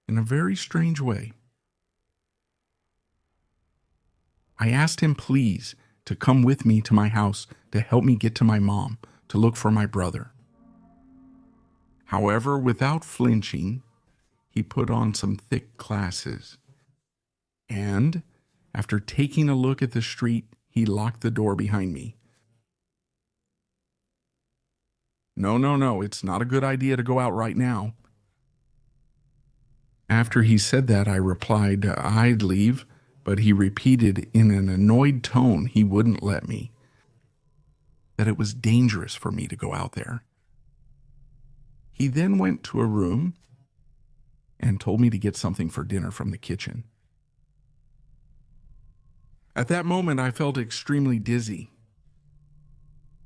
in a very strange way. I asked him, please, to come with me to my house to help me get to my mom, to look for my brother. However, without flinching, he put on some thick glasses. And, after taking a look at the street, he locked the door behind me. No, it's not a good idea to go out right now. After he said that, I replied I'd leave, but he repeated in an annoyed tone he wouldn't let me, that it was dangerous for me to go out there. He then went to a room and told me to get something for dinner from the kitchen. At that moment, I felt extremely dizzy.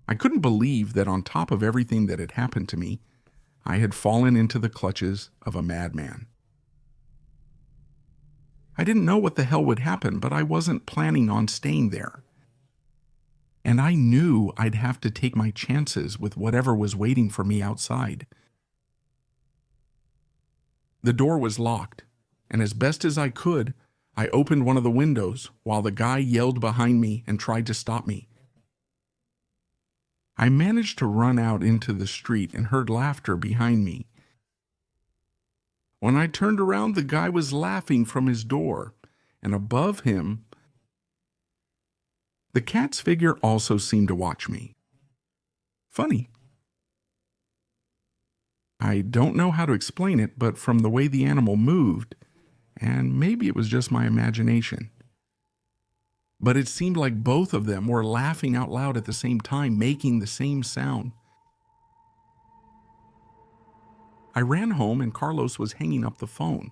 I couldn't believe that on top of everything that had happened to me, I had fallen into the clutches of a madman. I didn't know what the hell would happen, but I wasn't planning on staying there. And I knew I'd have to take my chances with whatever was waiting for me outside. The door was locked, and as best as I could, I opened one of the windows while the guy yelled behind me and tried to stop me. I managed to run out into the street and heard laughter behind me. When I turned around, the guy was laughing from his door, and above him, the cat's figure also seemed to watch me. Funny. I don't know how to explain it, but from the way the animal moved, and maybe it was just my imagination, but it seemed like both of them were laughing out loud at the same time, making the same sound. I ran home and Carlos was hanging up the phone.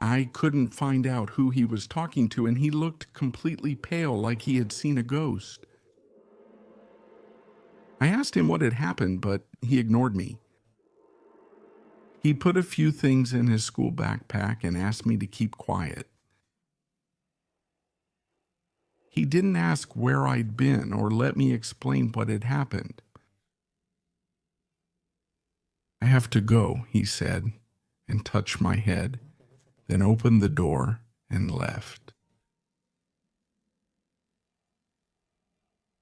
I couldn't find out who he was talking to, and he looked completely pale, like he had seen a ghost. I asked him what had happened, but he ignored me. He put a few things in his school backpack and asked me to keep quiet. He didn't ask where I'd been or let me explain what had happened. I have to go, he said, and touched my head, then opened the door and left.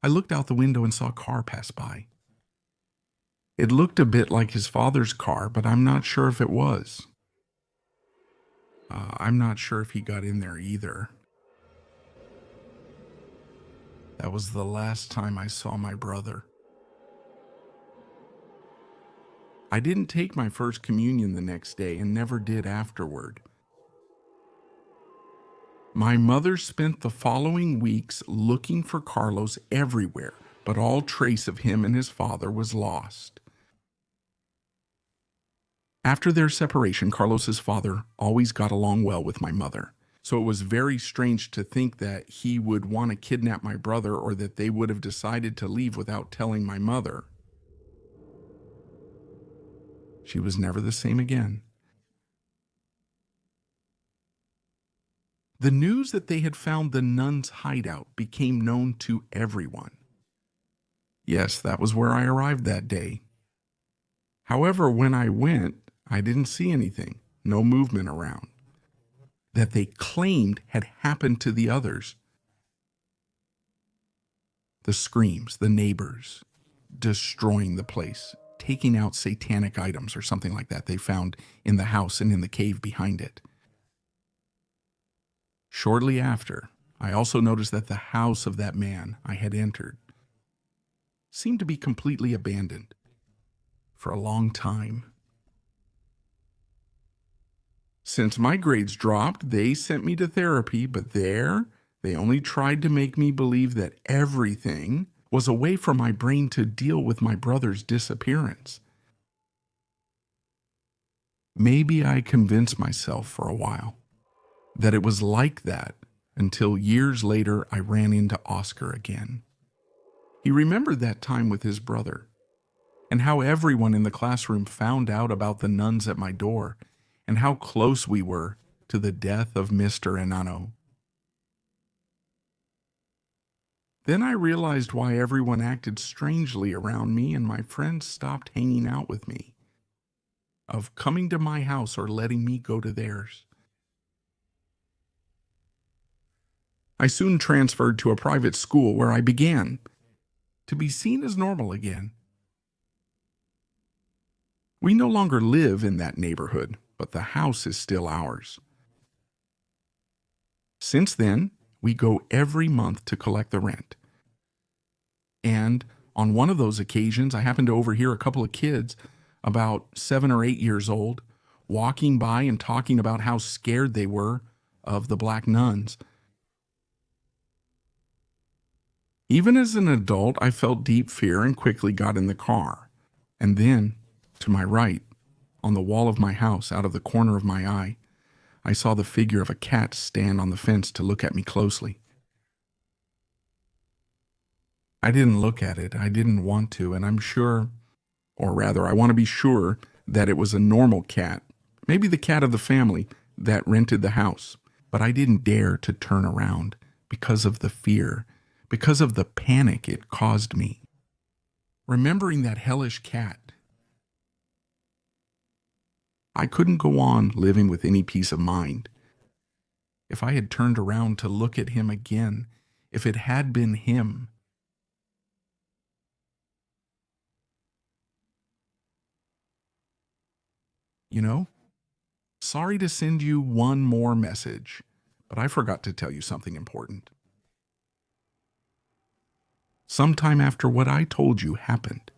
I looked out the window and saw a car pass by. It looked a bit like his father's car, but I'm not sure if it was. I'm not sure if he got in there either. That was the last time I saw my brother. I didn't take my first communion the next day and never did afterward. My mother spent the following weeks looking for Carlos everywhere, but all trace of him and his father was lost. After their separation, Carlos's father always got along well with my mother, so it was very strange to think that he would want to kidnap my brother or that they would have decided to leave without telling my mother. She was never the same again. The news that they had found the nuns' hideout became known to everyone. Yes, that was where I arrived that day. However, when I went, I didn't see anything, no movement around, that they claimed had happened to the others. The screams, the neighbors, destroying the place, taking out satanic items or something like that they found in the house and in the cave behind it. Shortly after, I also noticed that the house of that man I had entered seemed to be completely abandoned for a long time. Since my grades dropped, they sent me to therapy, but there, they only tried to make me believe that everything was a way for my brain to deal with my brother's disappearance. Maybe I convinced myself for a while that it was like that until years later I ran into Oscar again. He remembered that time with his brother, and how everyone in the classroom found out about the nuns at my door, and how close we were to the death of Mr. Enano. Then I realized why everyone acted strangely around me and my friends stopped hanging out with me, of coming to my house or letting me go to theirs. I soon transferred to a private school where I began to be seen as normal again. We no longer live in that neighborhood, but the house is still ours. Since then, we go every month to collect the rent. And on one of those occasions, I happened to overhear a couple of kids, about 7 or 8 years old, walking by and talking about how scared they were of the black nuns. Even as an adult, I felt deep fear and quickly got in the car. And then, to my right, on the wall of my house, out of the corner of my eye, I saw the figure of a cat stand on the fence to look at me closely. I didn't look at it. I didn't want to, and I'm sure, or rather, I want to be sure that it was a normal cat, maybe the cat of the family that rented the house. But I didn't dare to turn around because of the fear, because of the panic it caused me. Remembering that hellish cat, I couldn't go on living with any peace of mind. If I had turned around to look at him again, if it had been him, you know, sorry to send you one more message, but I forgot to tell you something important. Sometime after what I told you happened,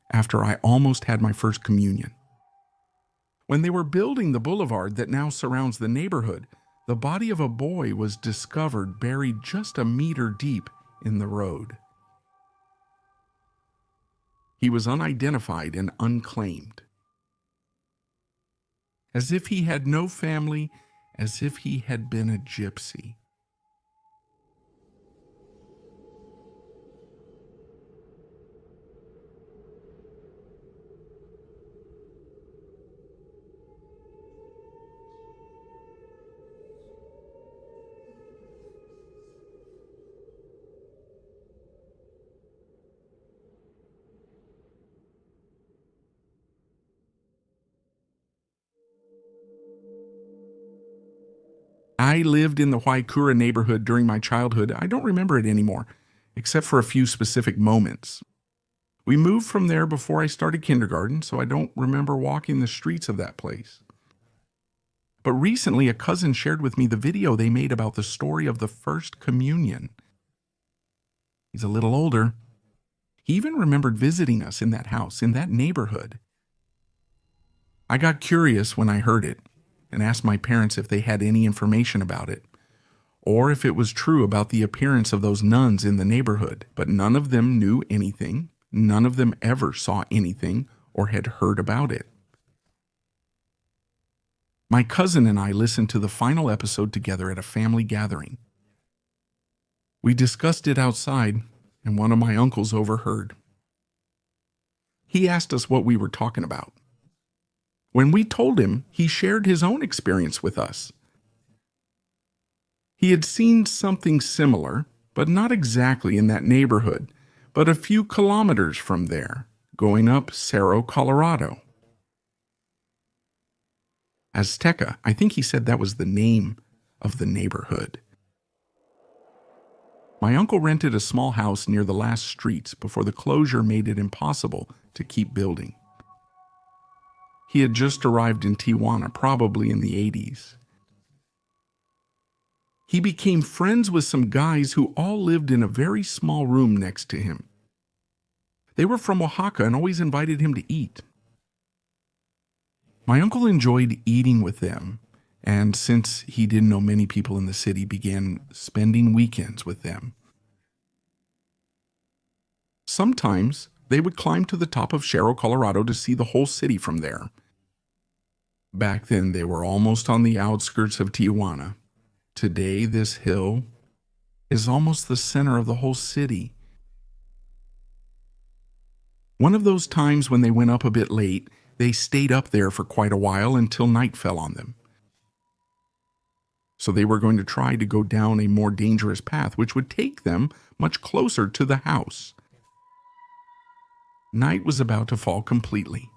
after I almost had my first communion, when they were building the boulevard that now surrounds the neighborhood, the body of a boy was discovered buried just a meter deep in the road. He was unidentified and unclaimed. As if he had no family, as if he had been a gypsy. I lived in the Waikura neighborhood during my childhood. I don't remember it anymore, except for a few specific moments. We moved from there before I started kindergarten, so I don't remember walking the streets of that place. But recently, a cousin shared with me the video they made about the story of the first communion. He's a little older. He even remembered visiting us in that house, in that neighborhood. I got curious when I heard it and asked my parents if they had any information about it, or if it was true about the appearance of those nuns in the neighborhood. But none of them knew anything. None of them ever saw anything or had heard about it. My cousin and I listened to the final episode together at a family gathering. We discussed it outside, and one of my uncles overheard. He asked us what we were talking about. When we told him, he shared his own experience with us. He had seen something similar, but not exactly in that neighborhood, but a few kilometers from there, going up Cerro, Colorado. Azteca, I think he said that was the name of the neighborhood. My uncle rented a small house near the last streets before the closure made it impossible to keep building. He had just arrived in Tijuana, probably in the 80s. He became friends with some guys who all lived in a very small room next to him. They were from Oaxaca and always invited him to eat. My uncle enjoyed eating with them, and since he didn't know many people in the city, began spending weekends with them. Sometimes they would climb to the top of Cerro, Colorado to see the whole city from there. Back then, they were almost on the outskirts of Tijuana. Today, this hill is almost the center of the whole city. One of those times when they went up a bit late, they stayed up there for quite a while until night fell on them. So they were going to try to go down a more dangerous path, which would take them much closer to the house. Night was about to fall completely.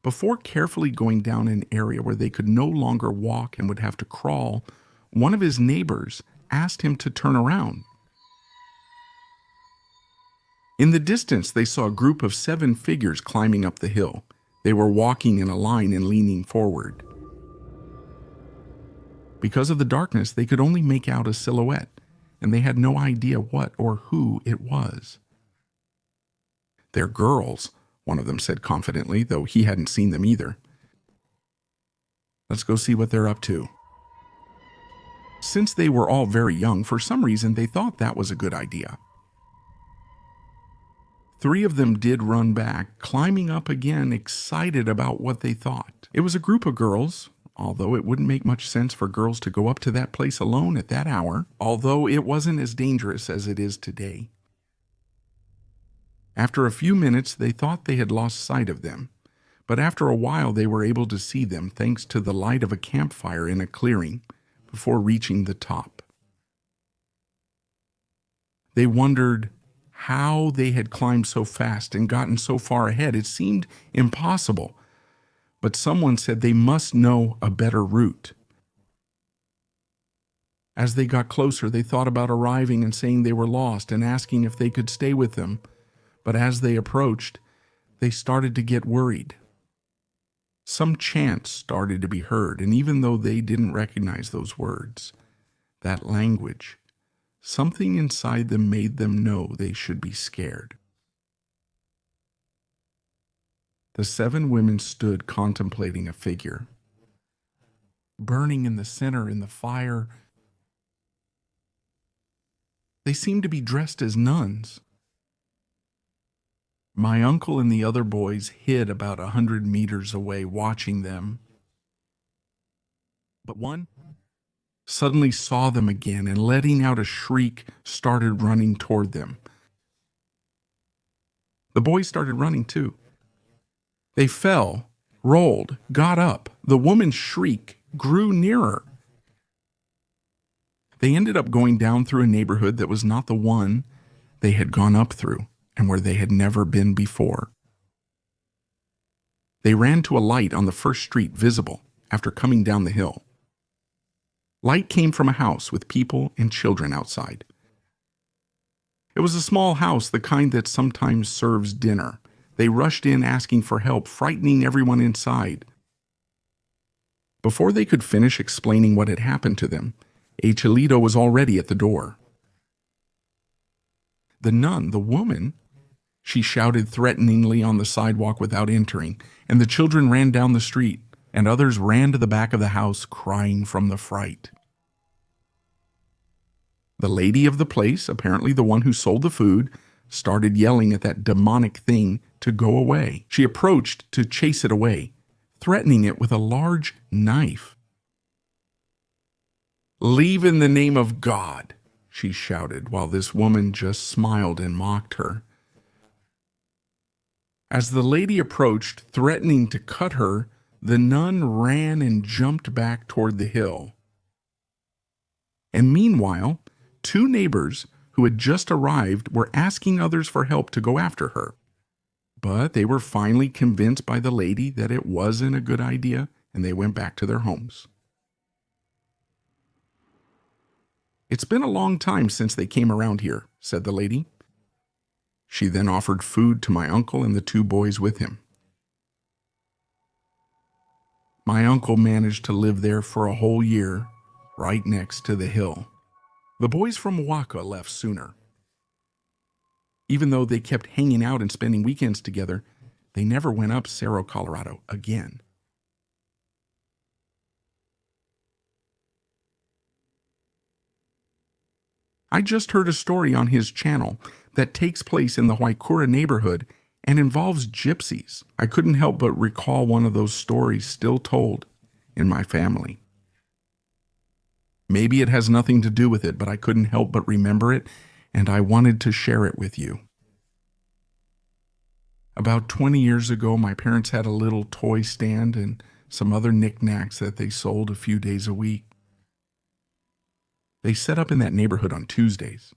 Before carefully going down an area where they could no longer walk and would have to crawl, one of his neighbors asked him to turn around. In the distance, they saw a group of 7 figures climbing up the hill. They were walking in a line and leaning forward. Because of the darkness, they could only make out a silhouette, and they had no idea what or who it was. "They're girls," one of them said confidently, though he hadn't seen them either. "Let's go see what they're up to." Since they were all very young, for some reason they thought that was a good idea. 3 of them did run back, climbing up again, excited about what they thought. It was a group of girls, although it wouldn't make much sense for girls to go up to that place alone at that hour, although it wasn't as dangerous as it is today. After a few minutes, they thought they had lost sight of them, but after a while they were able to see them thanks to the light of a campfire in a clearing before reaching the top. They wondered how they had climbed so fast and gotten so far ahead. It seemed impossible, but someone said they must know a better route. As they got closer, they thought about arriving and saying they were lost and asking if they could stay with them, but as they approached, they started to get worried. Some chants started to be heard, and even though they didn't recognize those words, that language, something inside them made them know they should be scared. The 7 women stood contemplating a figure, burning in the center in the fire. They seemed to be dressed as nuns. My uncle and the other boys hid about 100 meters away, watching them. But one suddenly saw them again and, letting out a shriek, started running toward them. The boys started running too. They fell, rolled, got up. The woman's shriek grew nearer. They ended up going down through a neighborhood that was not the one they had gone up through and where they had never been before. They ran to a light on the first street visible after coming down the hill. Light came from a house with people and children outside. It was a small house, the kind that sometimes serves dinner. They rushed in asking for help, frightening everyone inside. Before they could finish explaining what had happened to them, a Cholito was already at the door. The nun, the woman, she shouted threateningly on the sidewalk without entering, and the children ran down the street, and others ran to the back of the house crying from the fright. The lady of the place, apparently the one who sold the food, started yelling at that demonic thing to go away. She approached to chase it away, threatening it with a large knife. "Leave in the name of God," she shouted, while this woman just smiled and mocked her. As the lady approached, threatening to cut her, the nun ran and jumped back toward the hill. And meanwhile, 2 neighbors who had just arrived were asking others for help to go after her. But they were finally convinced by the lady that it wasn't a good idea, and they went back to their homes. "It's been a long time since they came around here," said the lady. She then offered food to my uncle and the 2 boys with him. My uncle managed to live there for a whole year, right next to the hill. The boys from Waka left sooner. Even though they kept hanging out and spending weekends together, they never went up Cerro Colorado again. I just heard a story on his channel that takes place in the Waikura neighborhood and involves gypsies. I couldn't help but recall one of those stories still told in my family. Maybe it has nothing to do with it, but I couldn't help but remember it, and I wanted to share it with you. About 20 years ago, my parents had a little toy stand and some other knickknacks that they sold a few days a week. They set up in that neighborhood on Tuesdays.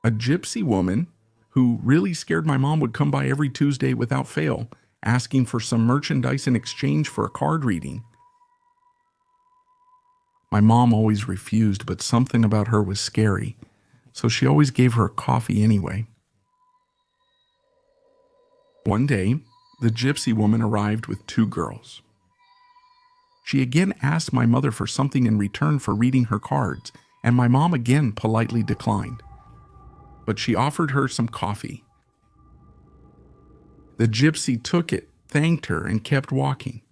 A gypsy woman who really scared my mom would come by every Tuesday without fail, asking for some merchandise in exchange for a card reading. My mom always refused, but something about her was scary, so she always gave her coffee anyway. One day, the gypsy woman arrived with 2 girls. She again asked my mother for something in return for reading her cards, and my mom again politely declined. But she offered her some coffee. The gypsy took it, thanked her, and kept walking.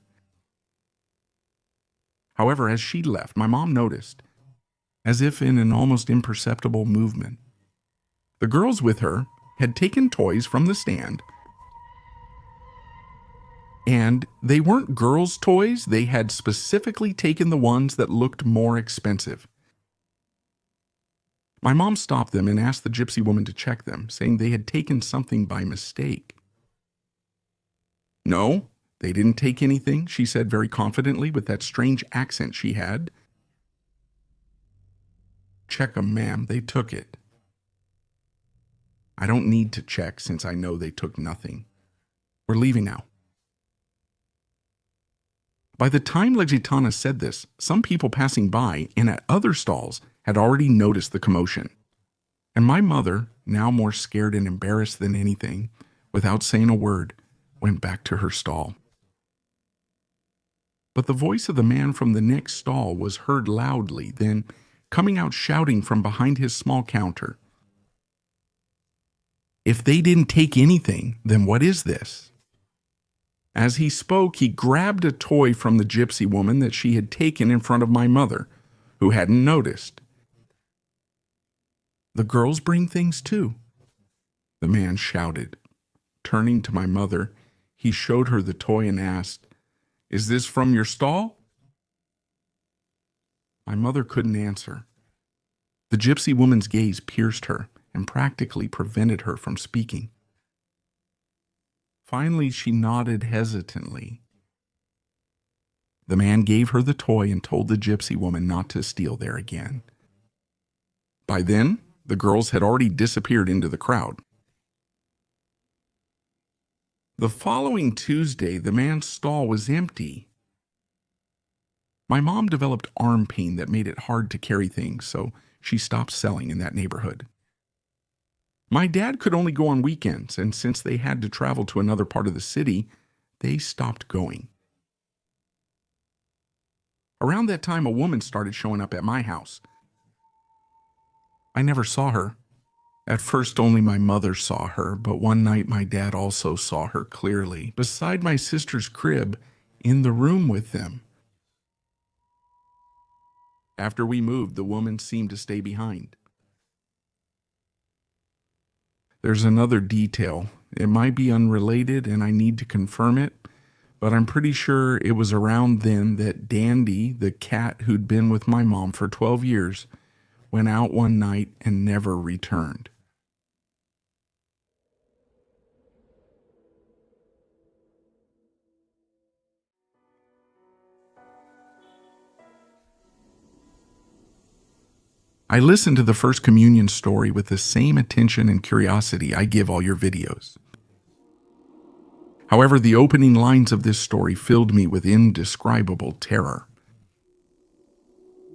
However, as she left, my mom noticed, as if in an almost imperceptible movement, the girls with her had taken toys from the stand, and they weren't girls' toys. They had specifically taken the ones that looked more expensive. My mom stopped them and asked the gypsy woman to check them, saying they had taken something by mistake. No, they didn't take anything, she said very confidently with that strange accent she had. Check 'em, ma'am, they took it. I don't need to check since I know they took nothing. We're leaving now. By the time Legitana said this, some people passing by and at other stalls had already noticed the commotion. And my mother, now more scared and embarrassed than anything, without saying a word, went back to her stall. But the voice of the man from the next stall was heard loudly, then coming out shouting from behind his small counter. If they didn't take anything, then what is this? As he spoke, he grabbed a toy from the gypsy woman that she had taken in front of my mother, who hadn't noticed. The girls bring things too, the man shouted. Turning to my mother, he showed her the toy and asked, "Is this from your stall?" My mother couldn't answer. The gypsy woman's gaze pierced her and practically prevented her from speaking. Finally, she nodded hesitantly. The man gave her the toy and told the gypsy woman not to steal there again. By then, the girls had already disappeared into the crowd. The following Tuesday, the man's stall was empty. My mom developed arm pain that made it hard to carry things, so she stopped selling in that neighborhood. My dad could only go on weekends, and since they had to travel to another part of the city, they stopped going. Around that time, a woman started showing up at my house. I never saw her. At first, only my mother saw her, but one night my dad also saw her clearly, beside my sister's crib, in the room with them. After we moved, the woman seemed to stay behind. There's another detail. It might be unrelated and I need to confirm it, but I'm pretty sure it was around then that Dandy, the cat who'd been with my mom for 12 years, went out one night and never returned. I listened to the First Communion story with the same attention and curiosity I give all your videos. However, the opening lines of this story filled me with indescribable terror.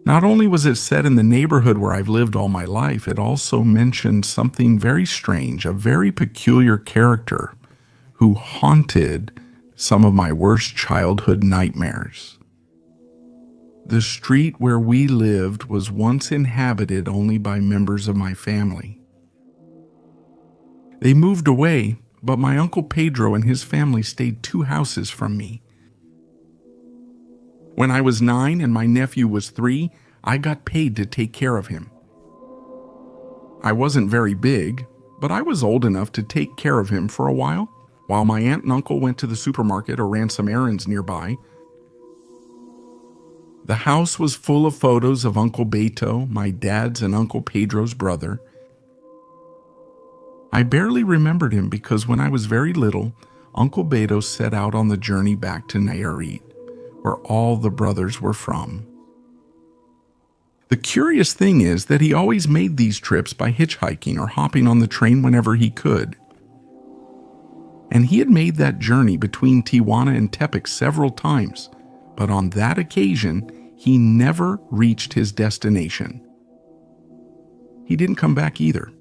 Not only was it set in the neighborhood where I've lived all my life, it also mentioned something very strange, a very peculiar character who haunted some of my worst childhood nightmares. The street where we lived was once inhabited only by members of my family. They moved away, but my Uncle Pedro and his family stayed 2 houses from me. When I was 9 and my nephew was 3, I got paid to take care of him. I wasn't very big, but I was old enough to take care of him for a while my aunt and uncle went to the supermarket or ran some errands nearby. The house was full of photos of Uncle Beto, my dad's and Uncle Pedro's brother. I barely remembered him because when I was very little, Uncle Beto set out on the journey back to Nayarit, where all the brothers were from. The curious thing is that he always made these trips by hitchhiking or hopping on the train whenever he could. And he had made that journey between Tijuana and Tepic several times, but on that occasion, he never reached his destination. He didn't come back either.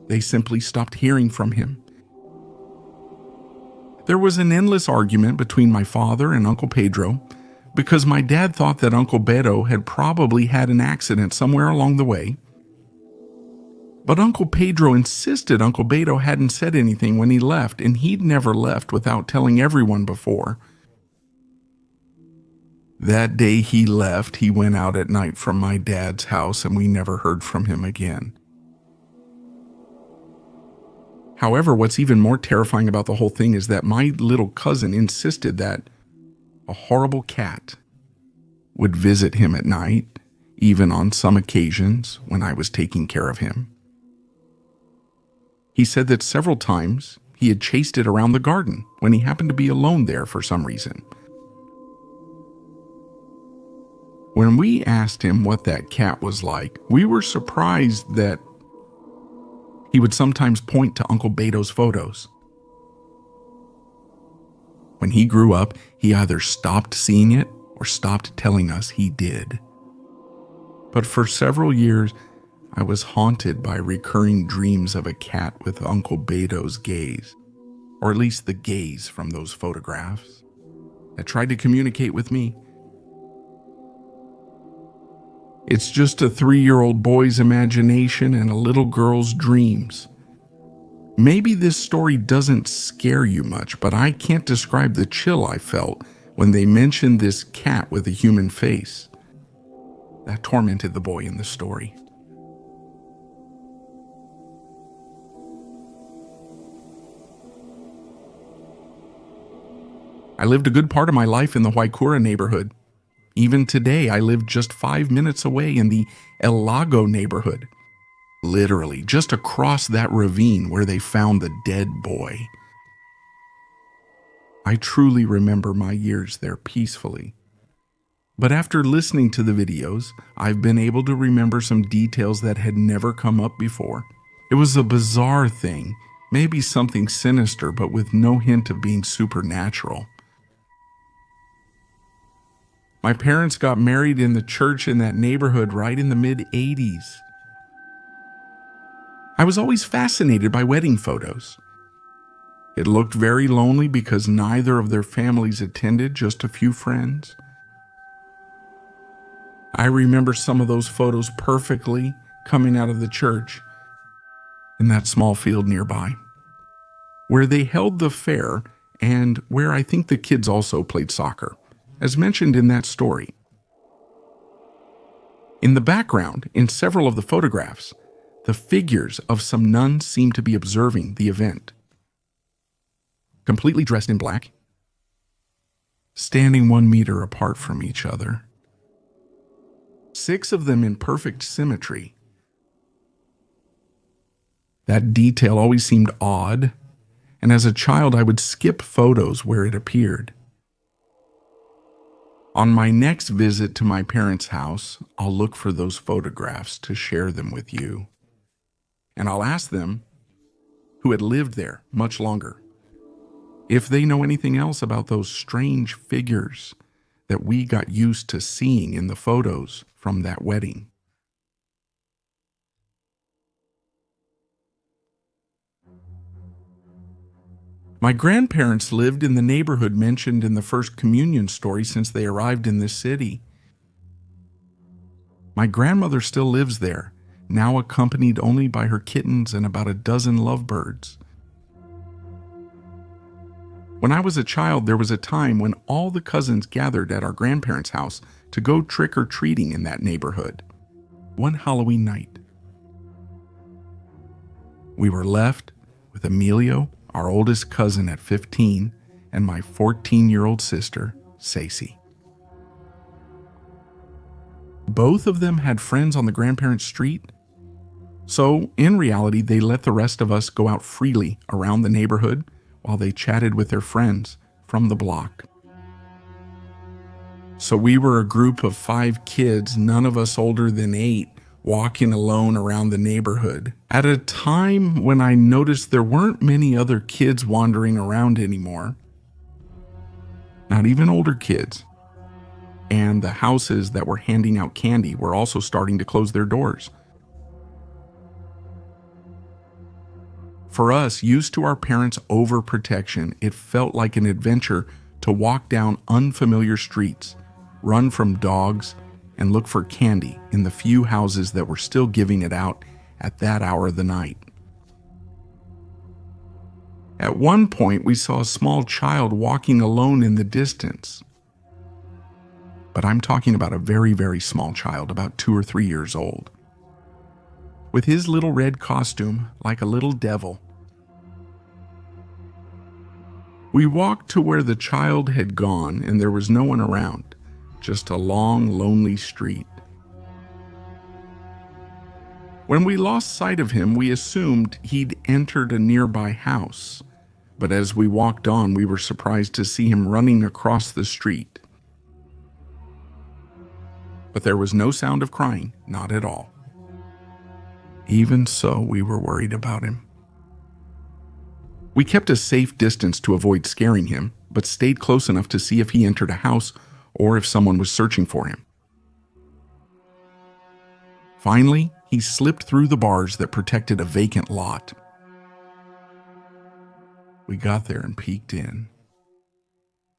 They simply stopped hearing from him. There was an endless argument between my father and Uncle Pedro because my dad thought that Uncle Beto had probably had an accident somewhere along the way. But Uncle Pedro insisted Uncle Beto hadn't said anything when he left, and he'd never left without telling everyone before. That day he left, he went out at night from my dad's house, and we never heard from him again. However, what's even more terrifying about the whole thing is that my little cousin insisted that a horrible cat would visit him at night, even on some occasions when I was taking care of him. He said that several times he had chased it around the garden when he happened to be alone there for some reason. When we asked him what that cat was like, we were surprised that he would sometimes point to Uncle Beto's photos. When he grew up, he either stopped seeing it or stopped telling us he did. But for several years, I was haunted by recurring dreams of a cat with Uncle Beto's gaze, or at least the gaze from those photographs, that tried to communicate with me. It's just a 3-year-old boy's imagination and a little girl's dreams. Maybe this story doesn't scare you much, but I can't describe the chill I felt when they mentioned this cat with a human face. That tormented the boy in the story. I lived a good part of my life in the Huaycura neighborhood. Even today, I live just 5 minutes away in the El Lago neighborhood. Literally, just across that ravine where they found the dead boy. I truly remember my years there peacefully. But after listening to the videos, I've been able to remember some details that had never come up before. It was a bizarre thing, maybe something sinister, but with no hint of being supernatural. My parents got married in the church in that neighborhood right in the mid-'80s. I was always fascinated by wedding photos. It looked very lonely because neither of their families attended, just a few friends. I remember some of those photos perfectly coming out of the church in that small field nearby, where they held the fair and where I think the kids also played soccer, as mentioned in that story. In the background, in several of the photographs, the figures of some nuns seem to be observing the event. Completely dressed in black, standing 1 meter apart from each other. 6 of them in perfect symmetry. That detail always seemed odd, and as a child I would skip photos where it appeared. On my next visit to my parents' house, I'll look for those photographs to share them with you. And I'll ask them, who had lived there much longer, if they know anything else about those strange figures that we got used to seeing in the photos from that wedding. My grandparents lived in the neighborhood mentioned in the first communion story since they arrived in this city. My grandmother still lives there, now accompanied only by her kittens and about a dozen lovebirds. When I was a child, there was a time when all the cousins gathered at our grandparents' house to go trick-or-treating in that neighborhood. One Halloween night, we were left with Emilio, our oldest cousin at 15, and my 14-year-old sister, Ceci. Both of them had friends on the grandparents' street, So, in reality, they let the rest of us go out freely around the neighborhood while they chatted with their friends from the block. So we were a group of 5 kids, none of us older than 8, walking alone around the neighborhood at a time when I noticed there weren't many other kids wandering around anymore. Not even older kids. And the houses that were handing out candy were also starting to close their doors. For us, used to our parents' overprotection, it felt like an adventure to walk down unfamiliar streets, run from dogs, and look for candy in the few houses that were still giving it out at that hour of the night. At one point, we saw a small child walking alone in the distance. But I'm talking about a very, very small child, about 2 or 3 years old, with his little red costume like a little devil. We walked to where the child had gone, and there was no one around, just a long, lonely street. When we lost sight of him, we assumed he'd entered a nearby house, but as we walked on, we were surprised to see him running across the street. But there was no sound of crying, not at all. Even so, we were worried about him. We kept a safe distance to avoid scaring him, but stayed close enough to see if he entered a house or if someone was searching for him. Finally, he slipped through the bars that protected a vacant lot. We got there and peeked in,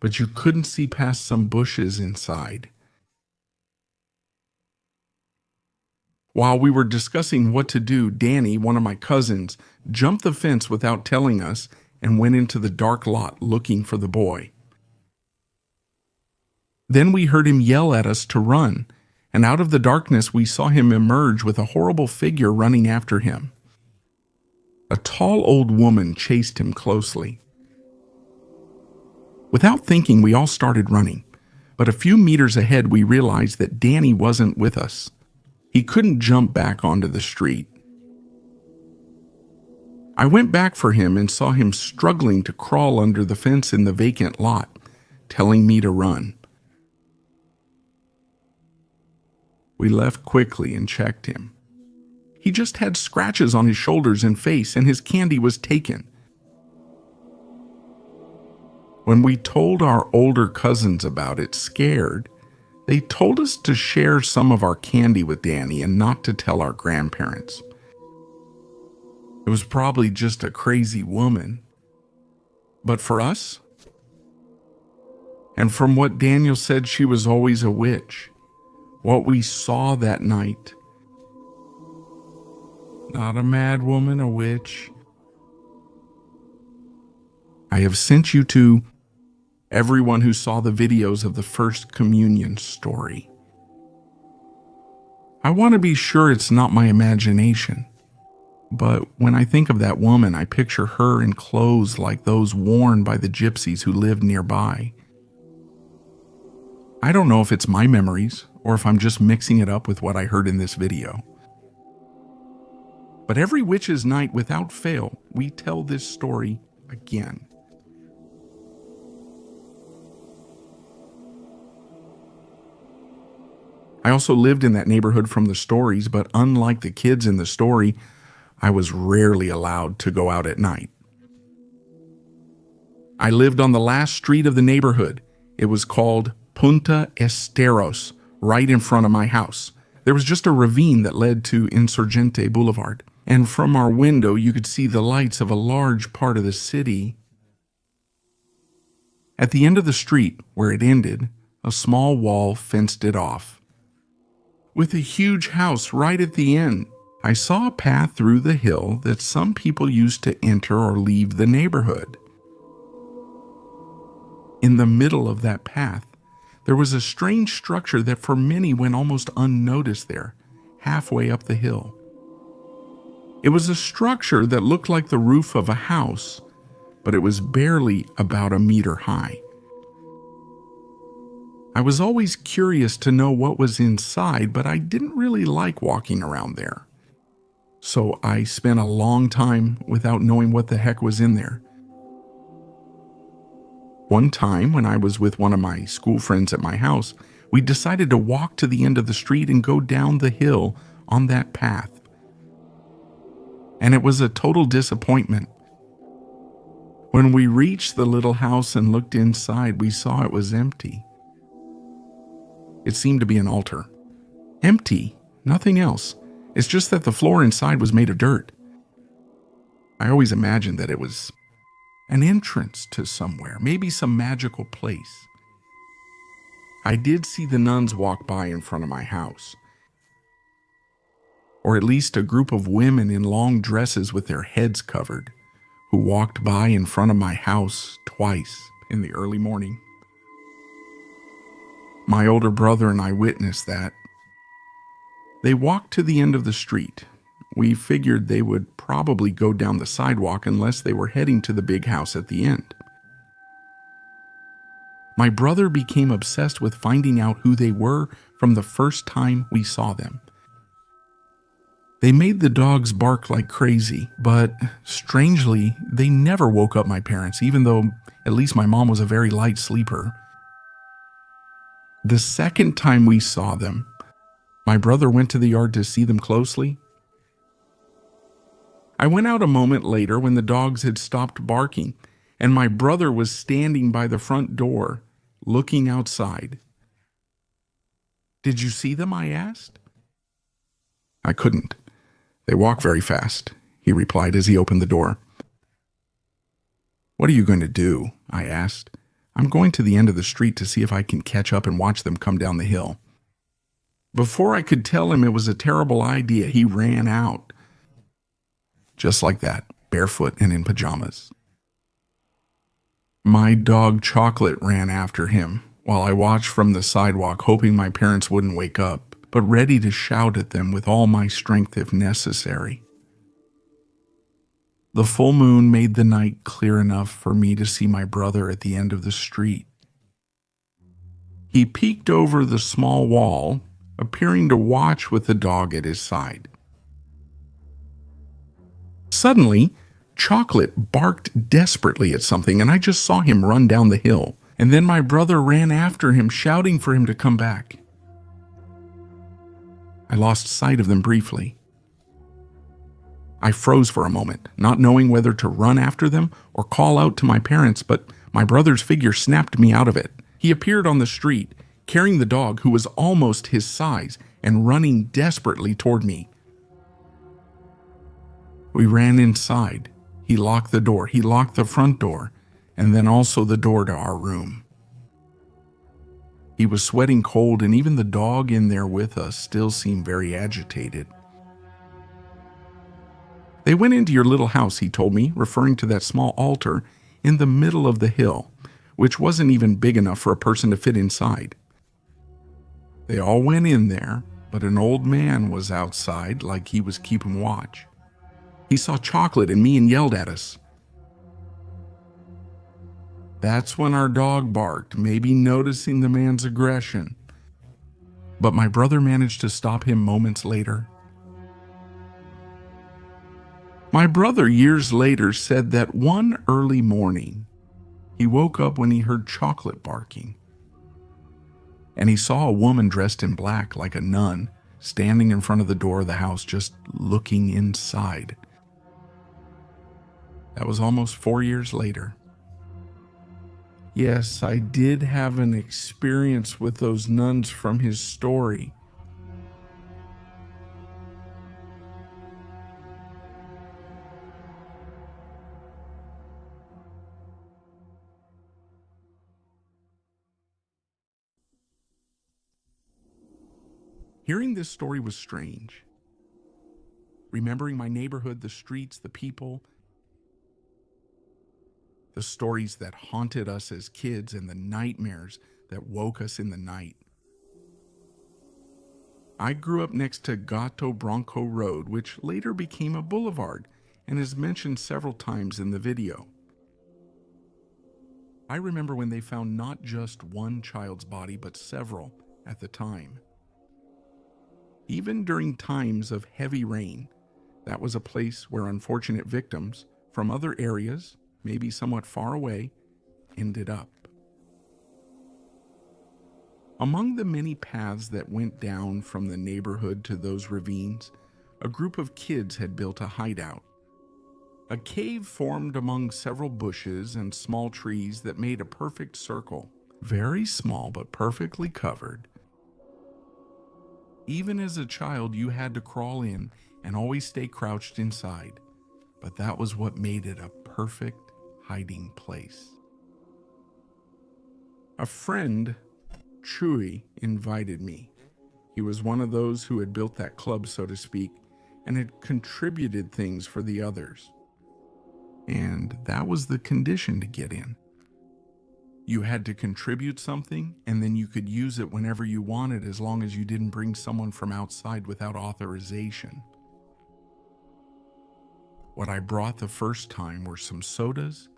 but you couldn't see past some bushes inside. While we were discussing what to do, Danny, one of my cousins, jumped the fence without telling us and went into the dark lot looking for the boy. Then we heard him yell at us to run, and out of the darkness we saw him emerge with a horrible figure running after him. A tall old woman chased him closely. Without thinking, we all started running, but a few meters ahead we realized that Danny wasn't with us. He couldn't jump back onto the street. I went back for him and saw him struggling to crawl under the fence in the vacant lot, telling me to run. We left quickly and checked him. He just had scratches on his shoulders and face, and his candy was taken. When we told our older cousins about it, scared, they told us to share some of our candy with Danny and not to tell our grandparents. It was probably just a crazy woman. But for us, and from what Daniel said, she was always a witch. What we saw that night, not a mad woman, a witch. I have sent you to everyone who saw the videos of the First Communion story. I want to be sure it's not my imagination, but when I think of that woman, I picture her in clothes like those worn by the gypsies who lived nearby. I don't know if it's my memories or if I'm just mixing it up with what I heard in this video. But every witch's night, without fail, we tell this story again. I also lived in that neighborhood from the stories, but unlike the kids in the story, I was rarely allowed to go out at night. I lived on the last street of the neighborhood. It was called Punta Esteros, right in front of my house. There was just a ravine that led to Insurgente Boulevard, and from our window you could see the lights of a large part of the city. At the end of the street, where it ended, a small wall fenced it off, with a huge house right at the end. I saw a path through the hill that some people used to enter or leave the neighborhood. In the middle of that path, there was a strange structure that for many went almost unnoticed there, halfway up the hill. It was a structure that looked like the roof of a house, but it was barely about 1 meter high. I was always curious to know what was inside, but I didn't really like walking around there. So I spent a long time without knowing what the heck was in there. One time, when I was with one of my school friends at my house, we decided to walk to the end of the street and go down the hill on that path. And it was a total disappointment. When we reached the little house and looked inside, we saw it was empty. It seemed to be an altar. Empty, nothing else. It's just that the floor inside was made of dirt. I always imagined that it was an entrance to somewhere, maybe some magical place. I did see the nuns walk by in front of my house, or at least a group of women in long dresses with their heads covered, who walked by in front of my house twice in the early morning. My older brother and I witnessed that. They walked to the end of the street. We figured they would probably go down the sidewalk unless they were heading to the big house at the end. My brother became obsessed with finding out who they were from the first time we saw them. They made the dogs bark like crazy, but strangely, they never woke up my parents, even though at least my mom was a very light sleeper. The second time we saw them, my brother went to the yard to see them closely. I went out a moment later when the dogs had stopped barking, and my brother was standing by the front door, looking outside. "Did you see them?" I asked. "I couldn't. They walk very fast," he replied as he opened the door. "What are you going to do?" I asked. "I'm going to the end of the street to see if I can catch up and watch them come down the hill." Before I could tell him it was a terrible idea, he ran out. Just like that, barefoot and in pajamas. My dog Chocolate ran after him, while I watched from the sidewalk, hoping my parents wouldn't wake up, but ready to shout at them with all my strength if necessary. The full moon made the night clear enough for me to see my brother at the end of the street. He peeked over the small wall, appearing to watch with the dog at his side. Suddenly, Chocolate barked desperately at something, and I just saw him run down the hill. And then my brother ran after him, shouting for him to come back. I lost sight of them briefly. I froze for a moment, not knowing whether to run after them or call out to my parents, but my brother's figure snapped me out of it. He appeared on the street, carrying the dog, who was almost his size, and running desperately toward me. We ran inside. He locked the door. He locked the front door, and then also the door to our room. He was sweating cold, and even the dog in there with us still seemed very agitated. "They went into your little house," he told me, referring to that small altar in the middle of the hill, which wasn't even big enough for a person to fit inside. "They all went in there, but an old man was outside like he was keeping watch. He saw Chocolate and me and yelled at us. That's when our dog barked, maybe noticing the man's aggression. But my brother managed to stop him moments later." My brother years later said that one early morning, he woke up when he heard Chocolate barking. And he saw a woman dressed in black like a nun standing in front of the door of the house just looking inside. That was almost 4 years later. Yes, I did have an experience with those nuns from his story. Hearing this story was strange. Remembering my neighborhood, the streets, the people, the stories that haunted us as kids, and the nightmares that woke us in the night. I grew up next to Gato Bronco Road, which later became a boulevard and is mentioned several times in the video. I remember when they found not just one child's body, but several at the time. Even during times of heavy rain, That was a place where unfortunate victims from other areas, maybe somewhat far away, ended up. Among the many paths that went down from the neighborhood to those ravines, a group of kids had built a hideout. A cave formed among several bushes and small trees that made a perfect circle, very small but perfectly covered. Even as a child, you had to crawl in and always stay crouched inside, but that was what made it a perfect hiding place. A friend, Chui, invited me. He was one of those who had built that club, so to speak, and had contributed things for the others. And that was the condition to get in. You had to contribute something, and then you could use it whenever you wanted, as long as you didn't bring someone from outside without authorization. What I brought the first time were some sodas,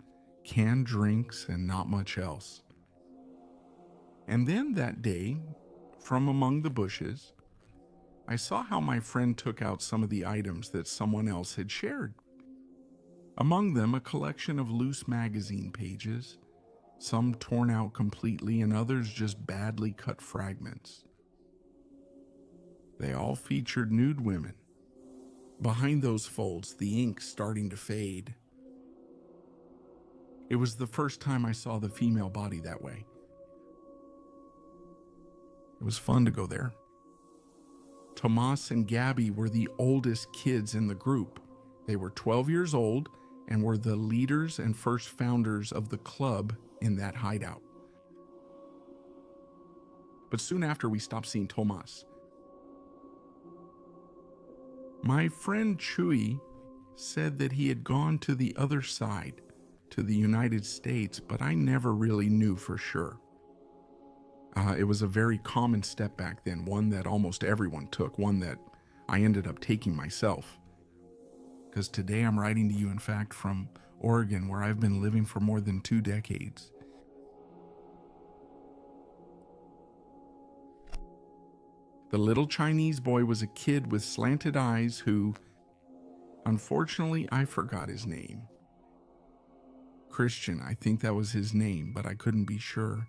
canned drinks, and not much else. And then that day, from among the bushes, I saw how my friend took out some of the items that someone else had shared. Among them, a collection of loose magazine pages, some torn out completely and others just badly cut fragments. They all featured nude women. Behind those folds, the ink starting to fade. It was the first time I saw the female body that way. It was fun to go there. Tomas and Gabby were the oldest kids in the group. They were 12 years old and were the leaders and first founders of the club in that hideout. But soon after, we stopped seeing Tomas. My friend Chui said that he had gone to the other side, to the United States, but I never really knew for sure. It was a very common step back then, one that almost everyone took, one that I ended up taking myself. Because today I'm writing to you, in fact, from Oregon, where I've been living for more than 2 decades. The little Chinese boy was a kid with slanted eyes who, unfortunately, I forgot his name. Christian, I think that was his name, but I couldn't be sure.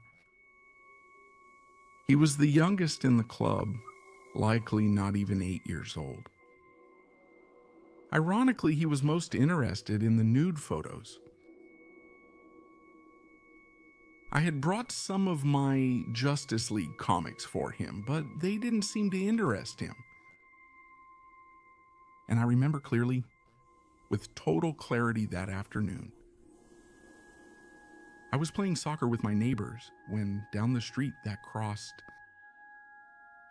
He was the youngest in the club, likely not even 8 years old. Ironically, he was most interested in the nude photos. I had brought some of my Justice League comics for him, but they didn't seem to interest him. And I remember clearly, with total clarity that afternoon, I was playing soccer with my neighbors when down the street that crossed,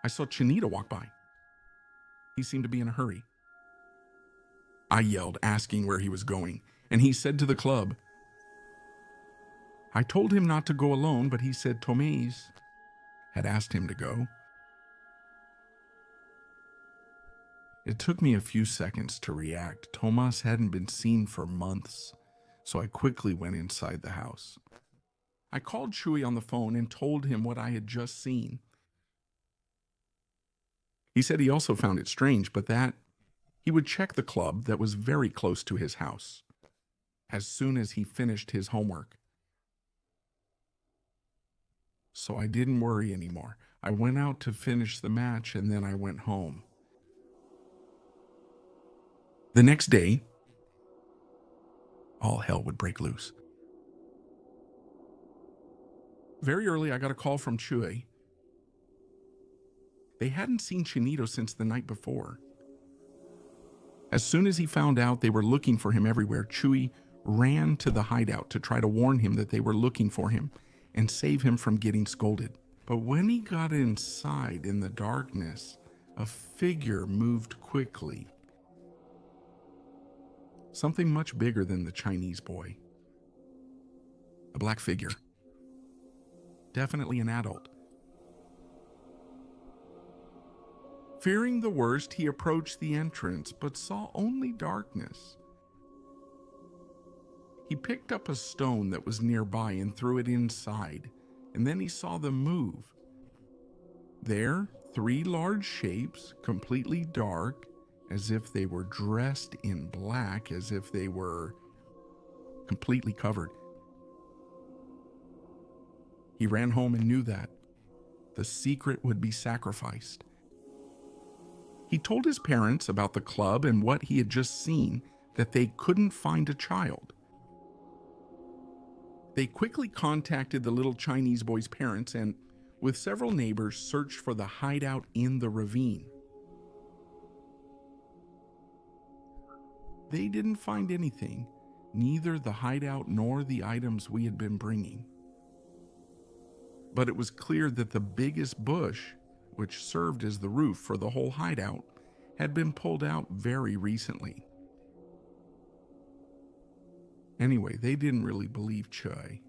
I saw Chinito walk by. He seemed to be in a hurry. I yelled, asking where he was going, and he said to the club. I told him not to go alone, but he said Tomés had asked him to go. It took me a few seconds to react. Tomas hadn't been seen for months, so I quickly went inside the house. I called Chui on the phone and told him what I had just seen. He said he also found it strange, but that he would check the club that was very close to his house as soon as he finished his homework. So I didn't worry anymore. I went out to finish the match and then I went home. The next day, all hell would break loose. Very early, I got a call from Chui. They hadn't seen Chinito since the night before. As soon as he found out they were looking for him everywhere, Chui ran to the hideout to try to warn him that they were looking for him and save him from getting scolded. But when he got inside in the darkness, a figure moved quickly. Something much bigger than the Chinese boy. A black figure. Definitely an adult. Fearing the worst, he approached the entrance, but saw only darkness. He picked up a stone that was nearby and threw it inside, and then he saw them move. There, 3 large shapes, completely dark, as if they were dressed in black, as if they were completely covered. He ran home and knew that the secret would be sacrificed. He told his parents about the club and what he had just seen, that they couldn't find a child. They quickly contacted the little Chinese boy's parents and, with several neighbors, searched for the hideout in the ravine. They didn't find anything, neither the hideout nor the items we had been bringing. But it was clear that the biggest bush, which served as the roof for the whole hideout, had been pulled out very recently. Anyway, they didn't really believe Choi.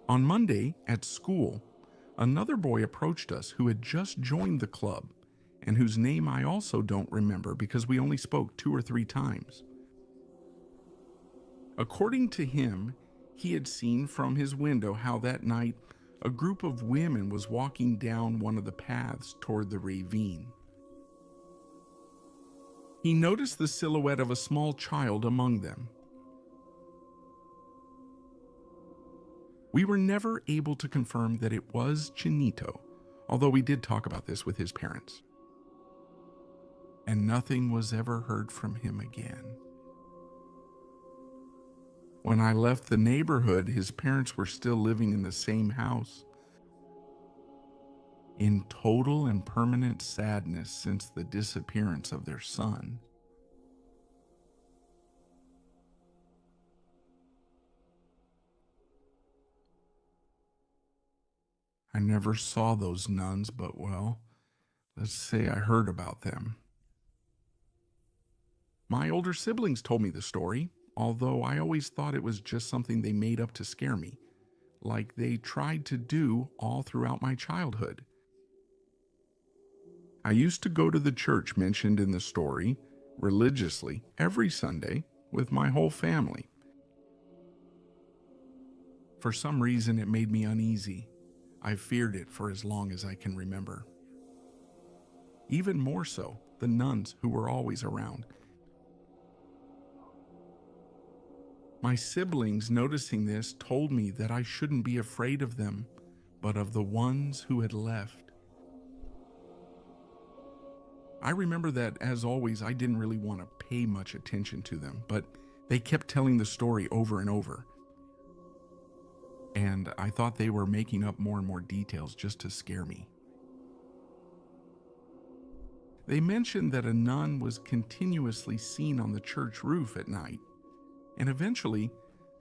On Monday, at school, another boy approached us who had just joined the club and whose name I also don't remember because we only spoke 2 or 3 times. According to him, he had seen from his window how that night a group of women was walking down one of the paths toward the ravine. He noticed the silhouette of a small child among them. We were never able to confirm that it was Chinito, although we did talk about this with his parents. And nothing was ever heard from him again. When I left the neighborhood, his parents were still living in the same house, in total and permanent sadness since the disappearance of their son. I never saw those nuns, but well, let's say I heard about them. My older siblings told me the story, although I always thought it was just something they made up to scare me, like they tried to do all throughout my childhood. I used to go to the church mentioned in the story religiously every Sunday with my whole family. For some reason, it made me uneasy. I feared it for as long as I can remember. Even more so, the nuns who were always around. My siblings, noticing this, told me that I shouldn't be afraid of them, but of the ones who had left. I remember that, as always, I didn't really want to pay much attention to them, but they kept telling the story over and over. And I thought they were making up more and more details just to scare me. They mentioned that a nun was continuously seen on the church roof at night, and eventually,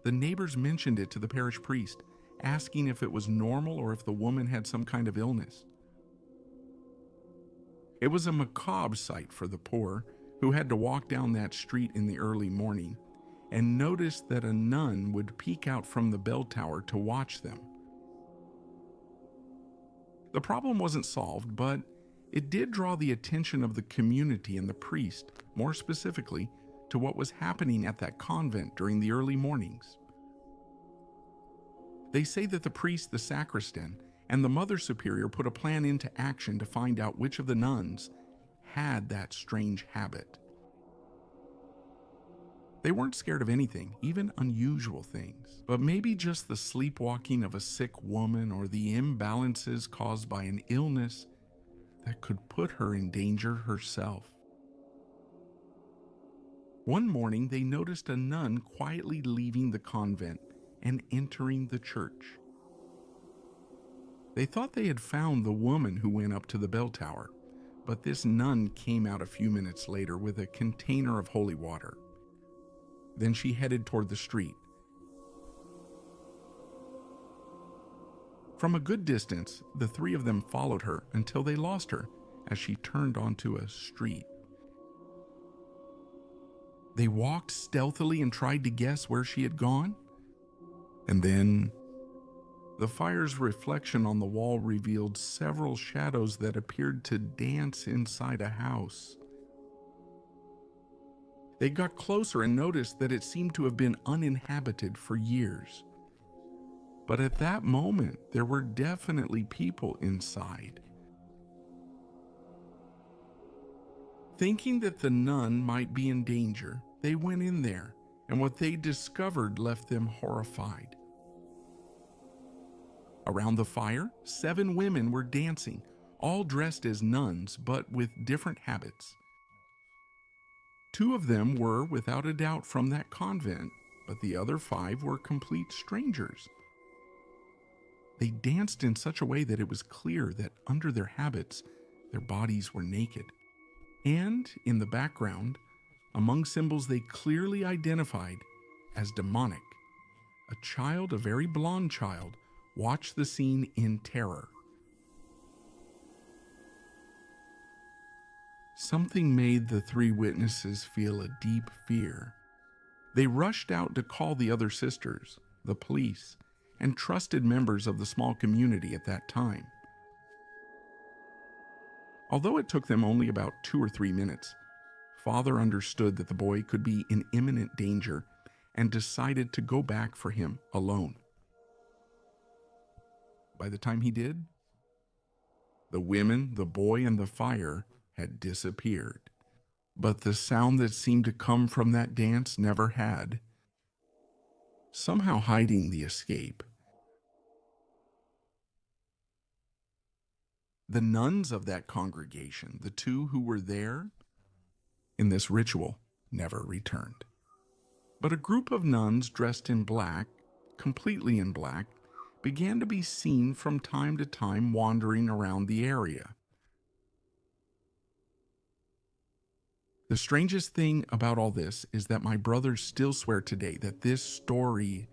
the neighbors mentioned it to the parish priest, asking if it was normal or if the woman had some kind of illness. It was a macabre sight for the poor, who had to walk down that street in the early morning and noticed that a nun would peek out from the bell tower to watch them. The problem wasn't solved, but it did draw the attention of the community and the priest, more specifically, to what was happening at that convent during the early mornings. They say that the priest, the sacristan, and the Mother Superior put a plan into action to find out which of the nuns had that strange habit. They weren't scared of anything, even unusual things, but maybe just the sleepwalking of a sick woman or the imbalances caused by an illness that could put her in danger herself. One morning, they noticed a nun quietly leaving the convent and entering the church. They thought they had found the woman who went up to the bell tower, but this nun came out a few minutes later with a container of holy water. Then she headed toward the street. From a good distance, the 3 of them followed her until they lost her as she turned onto a street. They walked stealthily and tried to guess where she had gone. And then the fire's reflection on the wall revealed several shadows that appeared to dance inside a house. They got closer and noticed that it seemed to have been uninhabited for years. But at that moment, there were definitely people inside. Thinking that the nun might be in danger, they went in there, and what they discovered left them horrified. Around the fire, 7 women were dancing, all dressed as nuns, but with different habits. 2 of them were, without a doubt, from that convent, but the other 5 were complete strangers. They danced in such a way that it was clear that under their habits, their bodies were naked. And in the background, among symbols they clearly identified as demonic, a child, a very blonde child, watched the scene in terror. Something made the 3 witnesses feel a deep fear. They rushed out to call the other sisters, the police, and trusted members of the small community at that time. Although it took them only about 2 or 3 minutes, Father understood that the boy could be in imminent danger and decided to go back for him alone. By the time he did, the women, the boy, and the fire had disappeared. But the sound that seemed to come from that dance never had, somehow hiding the escape. The nuns of that congregation, the 2 who were there in this ritual, never returned. But a group of nuns dressed in black, completely in black, began to be seen from time to time wandering around the area. The strangest thing about all this is that my brothers still swear today that this story,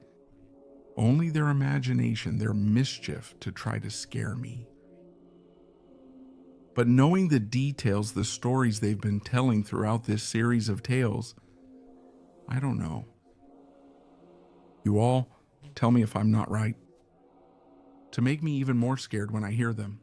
only their imagination, their mischief to try to scare me. But knowing the details, the stories they've been telling throughout this series of tales, I don't know. You all tell me if I'm not right, to make me even more scared when I hear them.